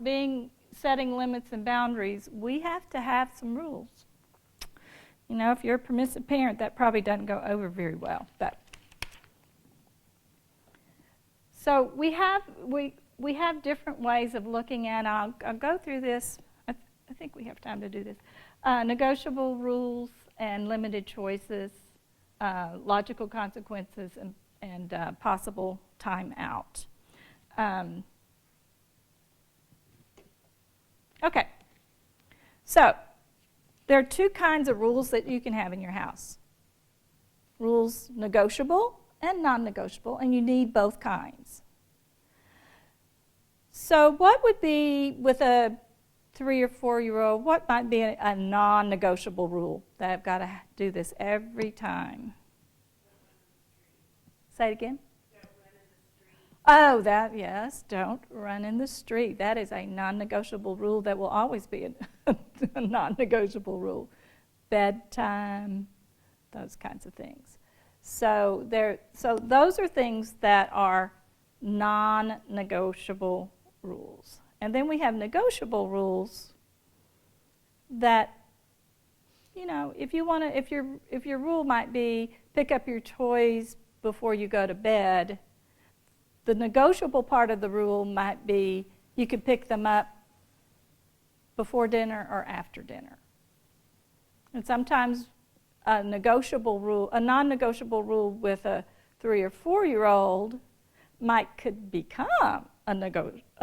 setting limits and boundaries, we have to have some rules. If you're a permissive parent, that probably doesn't go over very well. So we have different ways of looking at, I'll go through this. I think we have time to do this. Negotiable rules and limited choices, logical consequences, and possible time out. Okay, so there are two kinds of rules that you can have in your house. Rules negotiable and non-negotiable, and you need both kinds. So what would be, with a 3 or 4-year-old, what might be a non-negotiable rule that I've got to do this every time? Say it again. Oh, that, yes, don't run in the street. That is a non-negotiable rule that will always be a non-negotiable rule. Bedtime, those kinds of things. So those are things that are non-negotiable rules. And then we have negotiable rules that, you know, if you want to, if your rule might be pick up your toys before you go to bed, the negotiable part of the rule might be you could pick them up before dinner or after dinner. And sometimes a negotiable rule, a non-negotiable rule with a 3 or 4-year-old could become a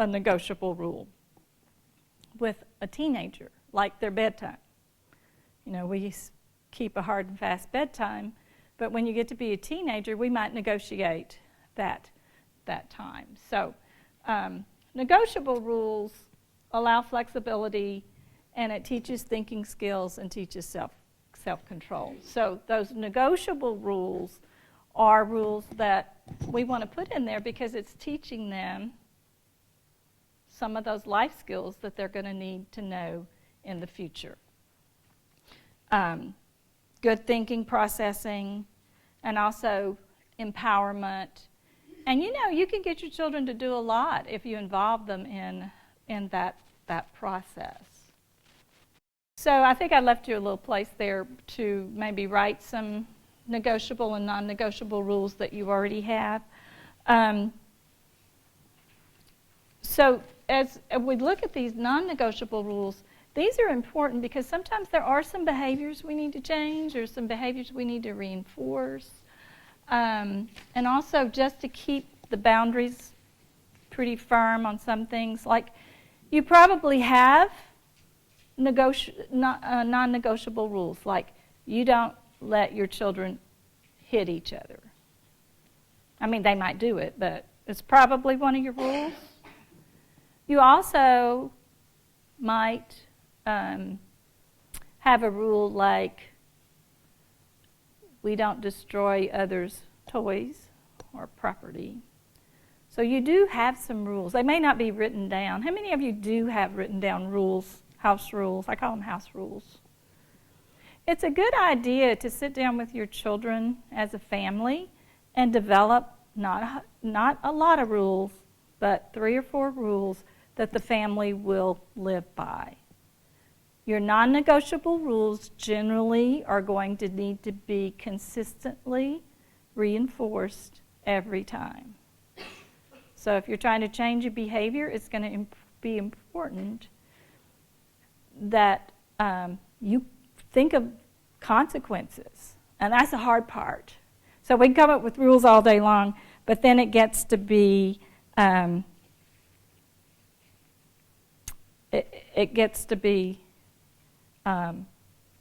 negotiable rule with a teenager, like their bedtime. You know, we keep a hard and fast bedtime, but when you get to be a teenager, we might negotiate that time. So negotiable rules allow flexibility, and it teaches thinking skills and teaches self-control. So those negotiable rules are rules that we want to put in there because it's teaching them some of those life skills that they're going to need to know in the future. Good thinking, processing, and also empowerment. And you know, you can get your children to do a lot if you involve them in that process. So I think I left you a little place there to maybe write some negotiable and non-negotiable rules that you already have. So as we look at these non-negotiable rules, these are important because sometimes there are some behaviors we need to change or some behaviors we need to reinforce. And also just to keep the boundaries pretty firm on some things. Like you probably have non-negotiable rules, like you don't let your children hit each other. I mean, they might do it, but it's probably one of your rules. You also might have a rule like we don't destroy others' toys or property. So you do have some rules. They may not be written down. How many of you do have written down rules, house rules? I call them house rules. It's a good idea to sit down with your children as a family and develop not a lot of rules, but 3 or 4 rules that the family will live by. Your non-negotiable rules generally are going to need to be consistently reinforced every time. So if you're trying to change your behavior, it's going to be important that you think of consequences. And that's the hard part. So we can come up with rules all day long, but then it gets to be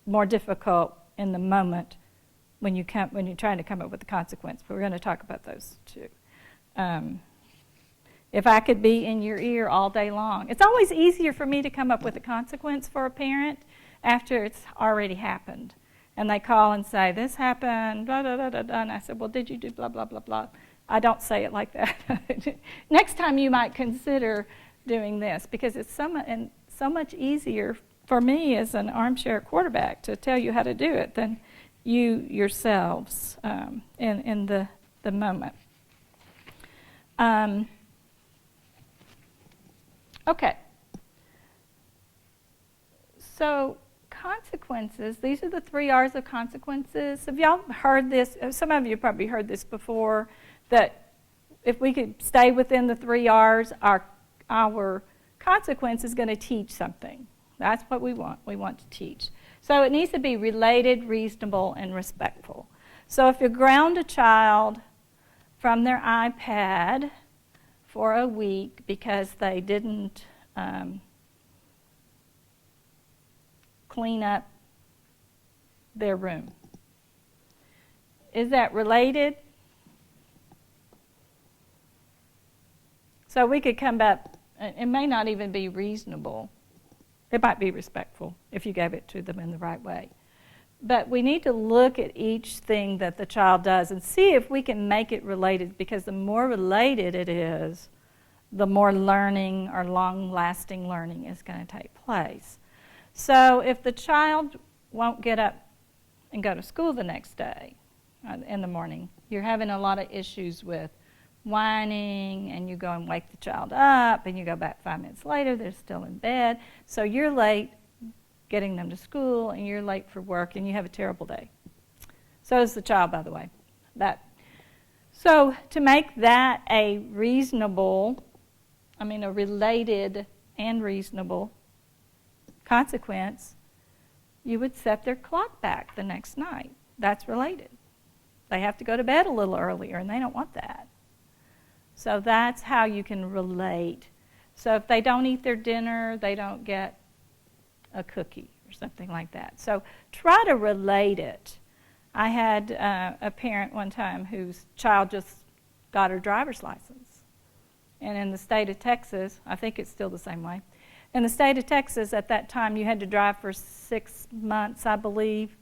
more difficult in the moment when you're trying to come up with a consequence. But we're going to talk about those too. If I could be in your ear all day long, it's always easier for me to come up with a consequence for a parent after it's already happened. And they call and say, this happened, blah, blah, blah, blah, blah. And I said, well, did you do blah, blah, blah, blah? I don't say it like that. Next time you might consider doing this, because it's so much easier for me as an armchair quarterback to tell you how to do it than you yourselves in the moment. Okay. So consequences, these are the 3 R's of consequences. Have y'all heard this? Some of you probably heard this before, that if we could stay within the 3 R's, our consequence is going to teach something. That's what we want. We want to teach. So it needs to be related, reasonable, and respectful. So if you ground a child from their iPad for a week because they didn't clean up their room, is that related? So we could come back, it may not even be reasonable. It might be respectful if you gave it to them in the right way. But we need to look at each thing that the child does and see if we can make it related, because the more related it is, the more learning or long-lasting learning is going to take place. So if the child won't get up and go to school the next day in the morning, you're having a lot of issues with whining, and you go and wake the child up, and you go back 5 minutes later, they're still in bed. So you're late getting them to school, and you're late for work, and you have a terrible day. So is the child, by the way. So to make that a related and reasonable consequence, you would set their clock back the next night. That's related. They have to go to bed a little earlier, and they don't want that. So that's how you can relate. So if they don't eat their dinner, they don't get a cookie or something like that. So try to relate it. I had a parent one time whose child just got her driver's license. And in the state of Texas, I think it's still the same way, in the state of Texas at that time you had to drive for 6 months, I believe.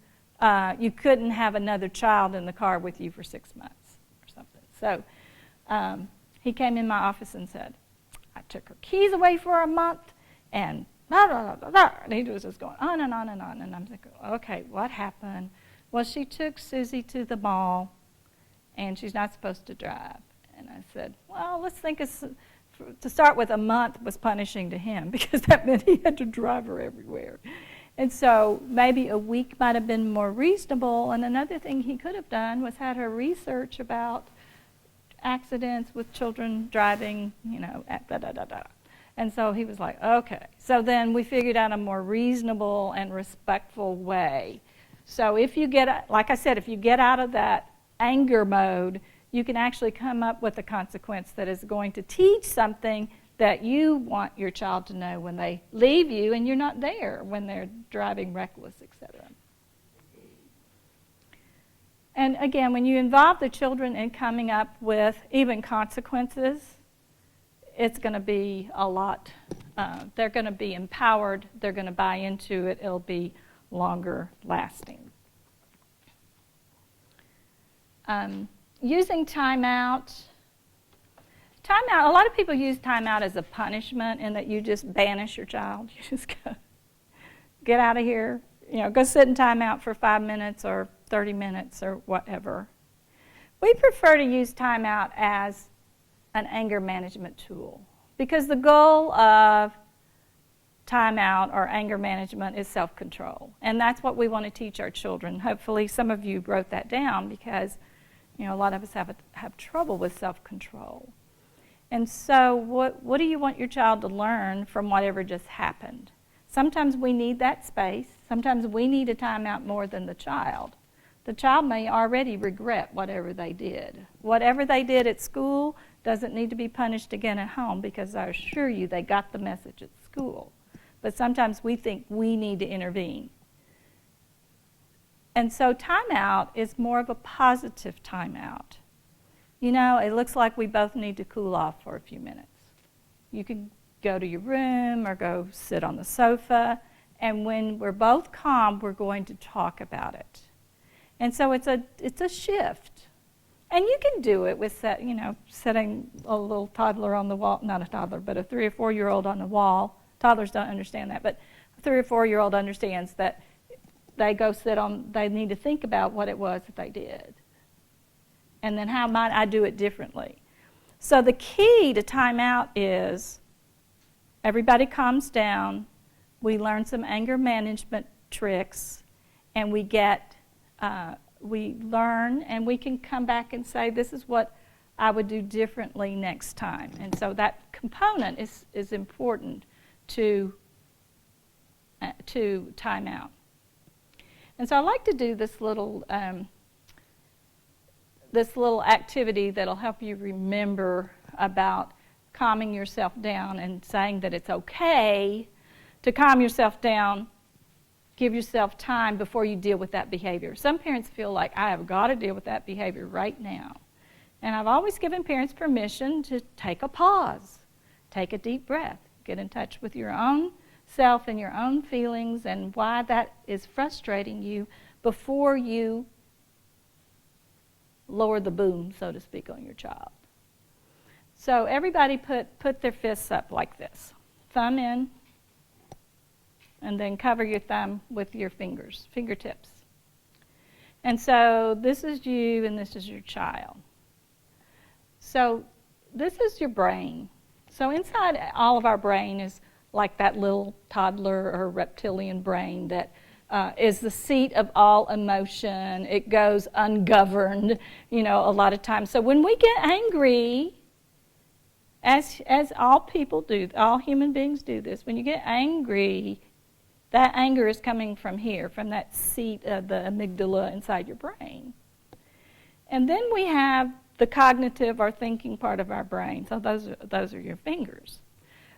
You couldn't have another child in the car with you for 6 months or something. So he came in my office and said, I took her keys away for a month, and blah, blah, blah, blah. And he was just going on and on and on. And I'm thinking, okay, what happened? Well, she took Susie to the mall, and she's not supposed to drive. And I said, well, let's think to start with, a month was punishing to him, because that meant he had to drive her everywhere. And so maybe a week might have been more reasonable. And another thing he could have done was had her research about accidents with children driving, And so he was like, okay. So then we figured out a more reasonable and respectful way. So if you get, like I said, if you get out of that anger mode, you can actually come up with a consequence that is going to teach something that you want your child to know when they leave you and you're not there, when they're driving reckless, etc. And again, when you involve the children in coming up with even consequences, it's going to be a lot. They're going to be empowered. They're going to buy into it. It'll be longer lasting. Using timeout. Timeout, a lot of people use timeout as a punishment in that you just banish your child. You just go, get out of here. Go sit in timeout for 5 minutes or 30 minutes or whatever. We prefer to use timeout as an anger management tool, because the goal of timeout or anger management is self-control. And that's what we want to teach our children. Hopefully some of you wrote that down, because a lot of us have trouble with self-control. And so what do you want your child to learn from whatever just happened? Sometimes we need that space. Sometimes we need a timeout more than the child. The child may already regret whatever they did. Whatever they did at school doesn't need to be punished again at home, because I assure you they got the message at school. But sometimes we think we need to intervene. And so timeout is more of a positive timeout. It looks like we both need to cool off for a few minutes. You can go to your room or go sit on the sofa, and when we're both calm, we're going to talk about it. And so it's a shift. And you can do it with setting a little toddler on the wall, not a toddler, but a 3 or 4 year old on the wall. Toddlers don't understand that, but a 3 or 4 year old understands that they need to think about what it was that they did. And then how might I do it differently? So the key to timeout is everybody calms down, we learn some anger management tricks, and we learn, and we can come back and say, this is what I would do differently next time. And so that component is important to time out. And so I like to do this little activity that'll help you remember about calming yourself down and saying that it's okay to calm yourself down. Give yourself time before you deal with that behavior. Some parents feel like, I have got to deal with that behavior right now. And I've always given parents permission to take a pause, take a deep breath, get in touch with your own self and your own feelings and why that is frustrating you before you lower the boom, so to speak, on your child. So everybody put their fists up like this. Thumb in, and then cover your thumb with your fingertips. And so this is you and this is your child. So this is your brain. So inside all of our brain is like that little toddler or reptilian brain that is the seat of all emotion. It goes ungoverned, a lot of times. So when we get angry, as all people do, all human beings do this, when you get angry, that anger is coming from here, from that seat of the amygdala inside your brain. And then we have the cognitive or thinking part of our brain. So those are your fingers.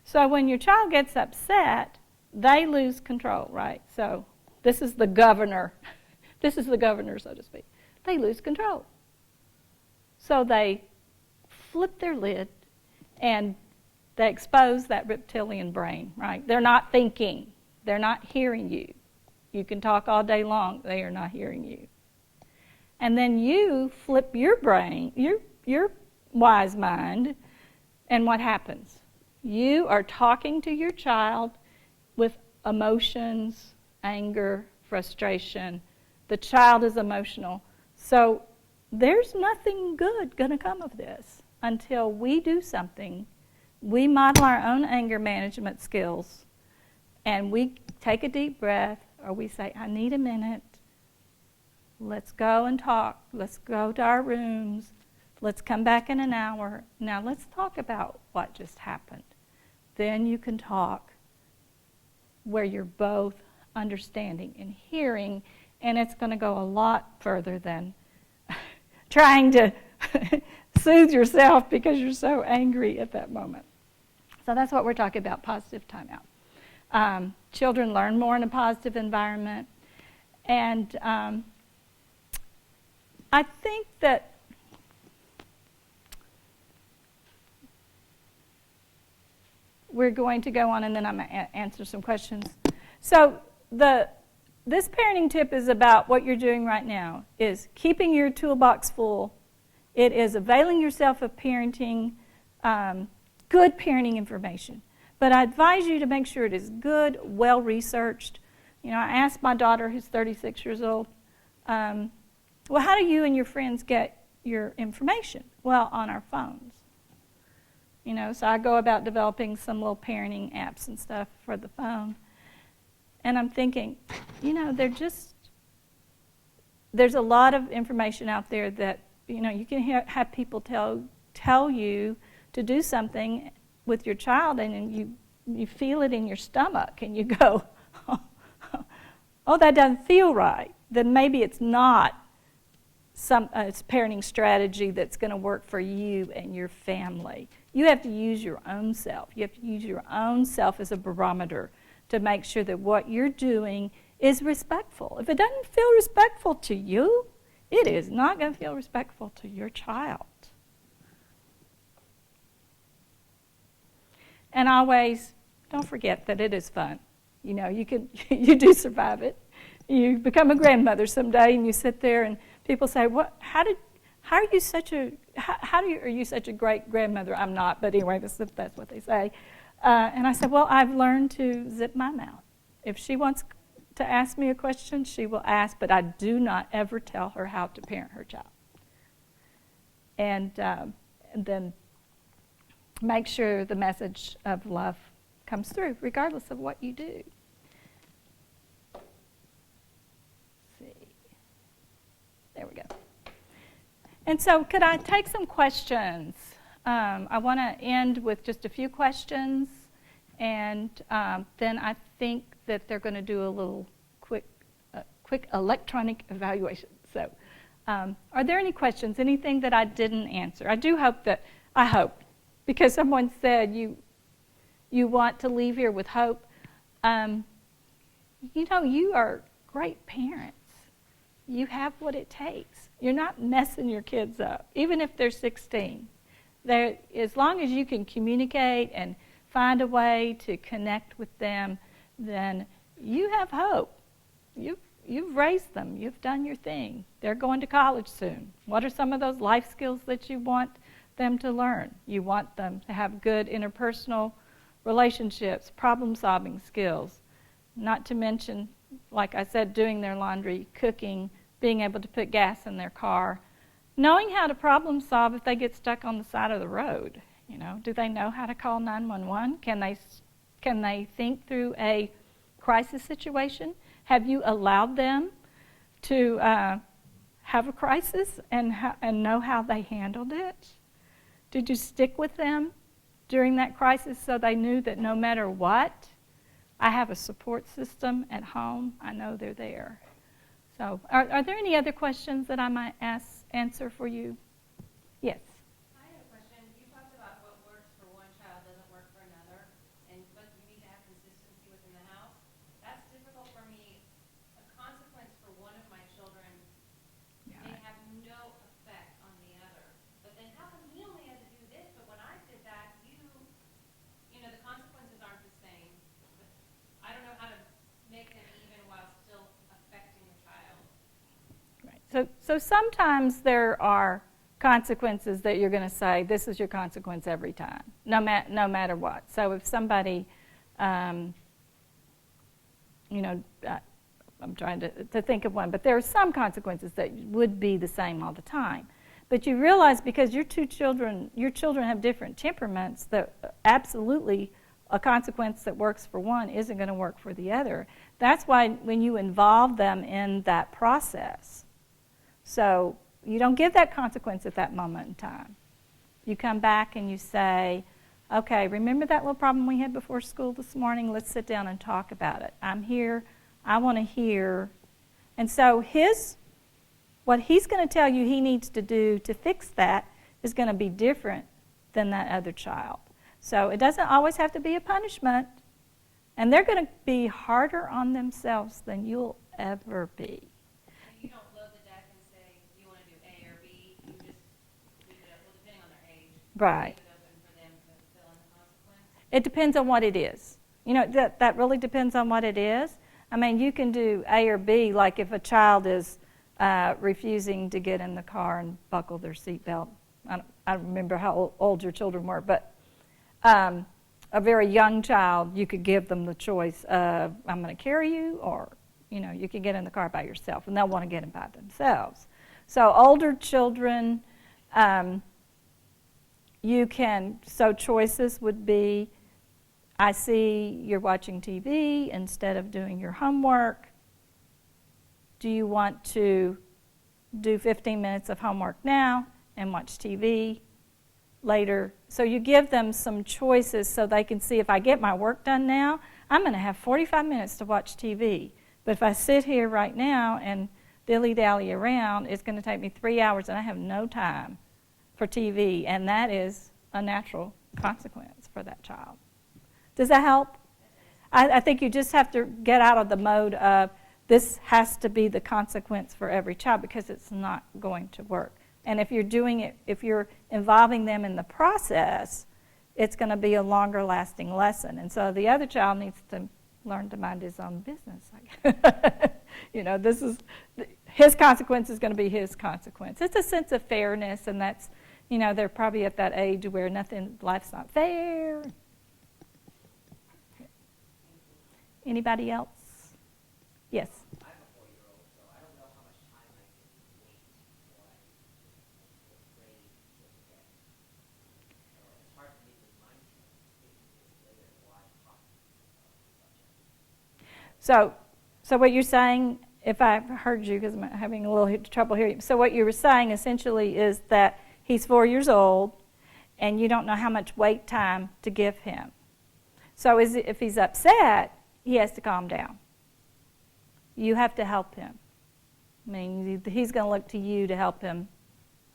So when your child gets upset, they lose control, right? So this is the governor. This is the governor, so to speak. They lose control. So they flip their lid and they expose that reptilian brain, right? They're not thinking. They're not hearing you. You can talk all day long. They are not hearing you. And then you flip your brain, your wise mind, and what happens? You are talking to your child with emotions, anger, frustration. The child is emotional. So there's nothing good going to come of this until we do something. We model our own anger management skills, and we take a deep breath, or we say, I need a minute. Let's go and talk. Let's go to our rooms. Let's come back in an hour. Now let's talk about what just happened. Then you can talk where you're both understanding and hearing, and it's going to go a lot further than trying to soothe yourself because you're so angry at that moment. So that's what we're talking about, positive timeout. Children learn more in a positive environment, and I think that we're going to go on, and then I'm going to answer some questions. So this parenting tip is about what you're doing right now, is keeping your toolbox full. It is availing yourself of parenting, good parenting information. But I advise you to make sure it is good, well-researched. I asked my daughter, who's 36 years old, well, how do you and your friends get your information? Well, on our phones. So I go about developing some little parenting apps and stuff for the phone. And I'm thinking, there's a lot of information out there that, you can have people tell you to do something with your child, and you feel it in your stomach, and you go, oh, that doesn't feel right. Then maybe it's not it's parenting strategy that's going to work for you and your family. You have to use your own self. You have to use your own self as a barometer to make sure that what you're doing is respectful. If it doesn't feel respectful to you, it is not going to feel respectful to your child. And always, don't forget that it is fun. You do survive it. You become a grandmother someday, and you sit there, and people say, "Are you such a great grandmother?" I'm not, but anyway, that's what they say. And I said, well, I've learned to zip my mouth. If she wants to ask me a question, she will ask, but I do not ever tell her how to parent her child. And then make sure the message of love comes through, regardless of what you do. Let's see. There we go. And so could I take some questions? I want to end with just a few questions, and then I think that they're going to do a little quick electronic evaluation. So are there any questions, anything that I didn't answer? I hope, because someone said you want to leave here with hope. You are great parents. You have what it takes. You're not messing your kids up, even if they're 16. As long as you can communicate and find a way to connect with them, then you have hope. You've raised them. You've done your thing. They're going to college soon. What are some of those life skills that you want them to learn? You want them to have good interpersonal relationships, problem-solving skills, not to mention, like I said, doing their laundry, cooking, being able to put gas in their car, knowing how to problem solve if they get stuck on the side of the road. Do they know how to call 911? Can they think through a crisis situation? Have you allowed them to have a crisis and know how they handled it? Did you stick with them during that crisis so they knew that no matter what, I have a support system at home. I know they're there. So are there any other questions that I might answer for you? Yes. I have a question. You talked about what works for one child doesn't work for another, but you need to have consistency within the house. That's difficult for me. A consequence for one of my children may have no effect on the other. But then how come he only had to do this, but when I did that, the consequences aren't the same. But I don't know how to make them even while still affecting the child. Right. So sometimes there are consequences that you're going to say, this is your consequence every time, no matter what. So if somebody, I'm trying to think of one, but there are some consequences that would be the same all the time. But you realize because your children have different temperaments, that absolutely a consequence that works for one isn't going to work for the other. That's why when you involve them in that process, so you don't give that consequence at that moment in time. You come back and you say, okay, remember that little problem we had before school this morning? Let's sit down and talk about it. I'm here. I want to hear. And so what he's going to tell you he needs to do to fix that is going to be different than that other child. So it doesn't always have to be a punishment. And they're going to be harder on themselves than you'll ever be. You don't load the deck and say, do you want to do A or B? You just leave it up, well, depending on their age. Right. Leave it open for them to fill in the consequence. It depends on what it is. That really depends on what it is. I mean, you can do A or B, like if a child is refusing to get in the car and buckle their seatbelt. I don't remember how old your children were, but a very young child, you could give them the choice of, I'm going to carry you, or you can get in the car by yourself, and they'll want to get in by themselves. So older children, so choices would be, I see you're watching TV instead of doing your homework. Do you want to do 15 minutes of homework now and watch TV later? So you give them some choices so they can see, if I get my work done now, I'm going to have 45 minutes to watch TV. But if I sit here right now and dilly-dally around, it's going to take me 3 hours and I have no time for TV. And that is a natural consequence for that child. Does that help? I think you just have to get out of the mode of this has to be the consequence for every child, because it's not going to work. And if you're doing it, if you're involving them in the process, it's going to be a longer lasting lesson. And so the other child needs to learn to mind his own business. This is his consequence is going to be his consequence. It's a sense of fairness, and that's, they're probably at that age where life's not fair. Anybody else? Yes. I have a 4-year-old, so I don't know how much time I can wait before I feel afraid to get. So it's hard for me to remind myself 15 minutes later why I'm talking about the subject. So what you're saying if I heard you, because I'm having a little trouble hearing you. So what you were saying essentially is that he's 4 years old, and you don't know how much wait time to give him. So if he's upset, he has to calm down. You have to help him. I mean, he's going to look to you to help him.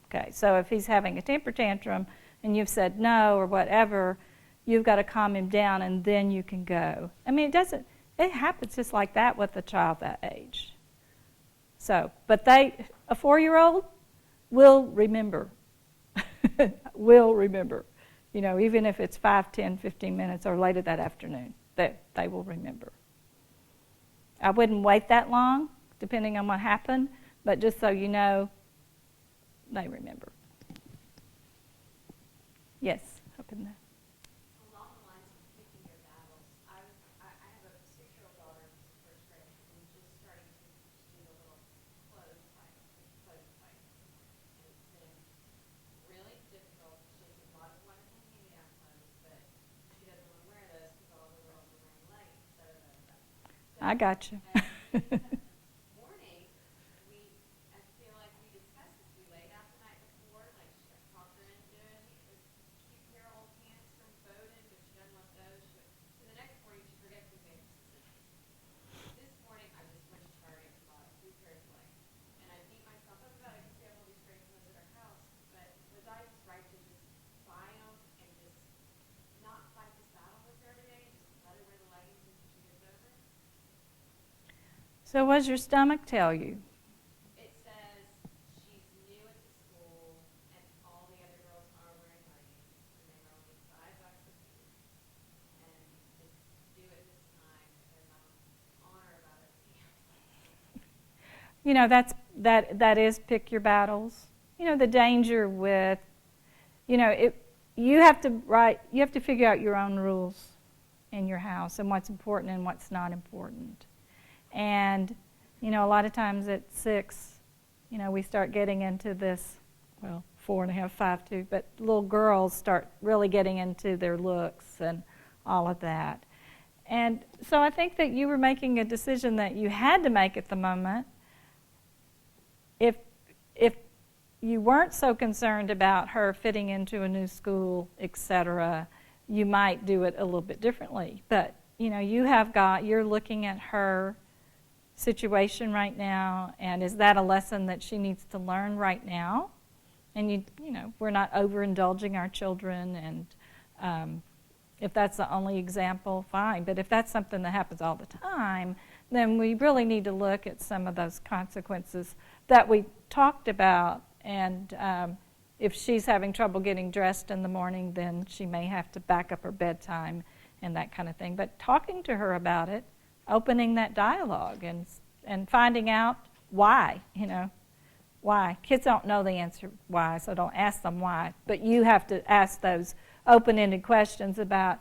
Okay, so if he's having a temper tantrum and you've said no or whatever, you've got to calm him down and then you can go. I mean, it happens just like that with a child that age. So, but a 4-year-old will remember. Will remember. You know, even if it's 5, 10, 15 minutes or later that afternoon, they will remember. I wouldn't wait that long, depending on what happened, but just so you know, they remember. Yes, up in there. Along the lines of picking your battles, I have a 6-year-old daughter who's in first grade and just starting to do the little clothes fight. And it's been really difficult. She has a lot of wonderful hand-me-down clothes, but she doesn't want to wear those because all the girls are wearing leggings. I got you. Morning, I feel like we discussed this. We laid out the night before, like she talked her into it. She cute pair of old pants from Bowden, but she doesn't want those. So the next morning, she forgets we made this decision. This morning, I just went to Target and bought 2 pairs of leggings. And I beat myself up about it because we have all these great clothes at our house. But was I just right to just buy them and just not fight this battle with her every day and just let her wear the leggings until she gets over it? So what does your stomach tell you? It says she's new at the school and all the other girls are wearing leggings and they are only $5 a piece. And just do it this time because I'm on her about everything else. You know, that is pick your battles. You know, the danger with, you know, you have to figure out your own rules in your house and what's important and what's not important. And, you know, a lot of times at 6, you know, we start getting into this, well, 4.5, 5 too, but little girls start really getting into their looks and all of that. And so I think that you were making a decision that you had to make at the moment. If you weren't so concerned about her fitting into a new school, etc., you might do it a little bit differently. But, you know, you're looking at her situation right now, and is that a lesson that she needs to learn right now? And you know, we're not overindulging our children, and if that's the only example, fine. But if that's something that happens all the time, then we really need to look at some of those consequences that we talked about. And if she's having trouble getting dressed in the morning, then she may have to back up her bedtime and that kind of thing. But talking to her about it, opening that dialogue and finding out why, you know, why. Kids don't know the answer why, so don't ask them why. But you have to ask those open-ended questions about,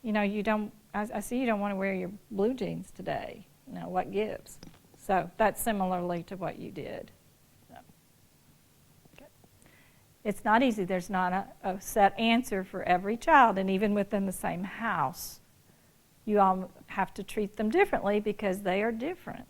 you know, I see you don't want to wear your blue jeans today. You know, what gives? So that's similarly to what you did. So, okay. It's not easy. There's not a set answer for every child, and even within the same house. You all have to treat them differently because they are different.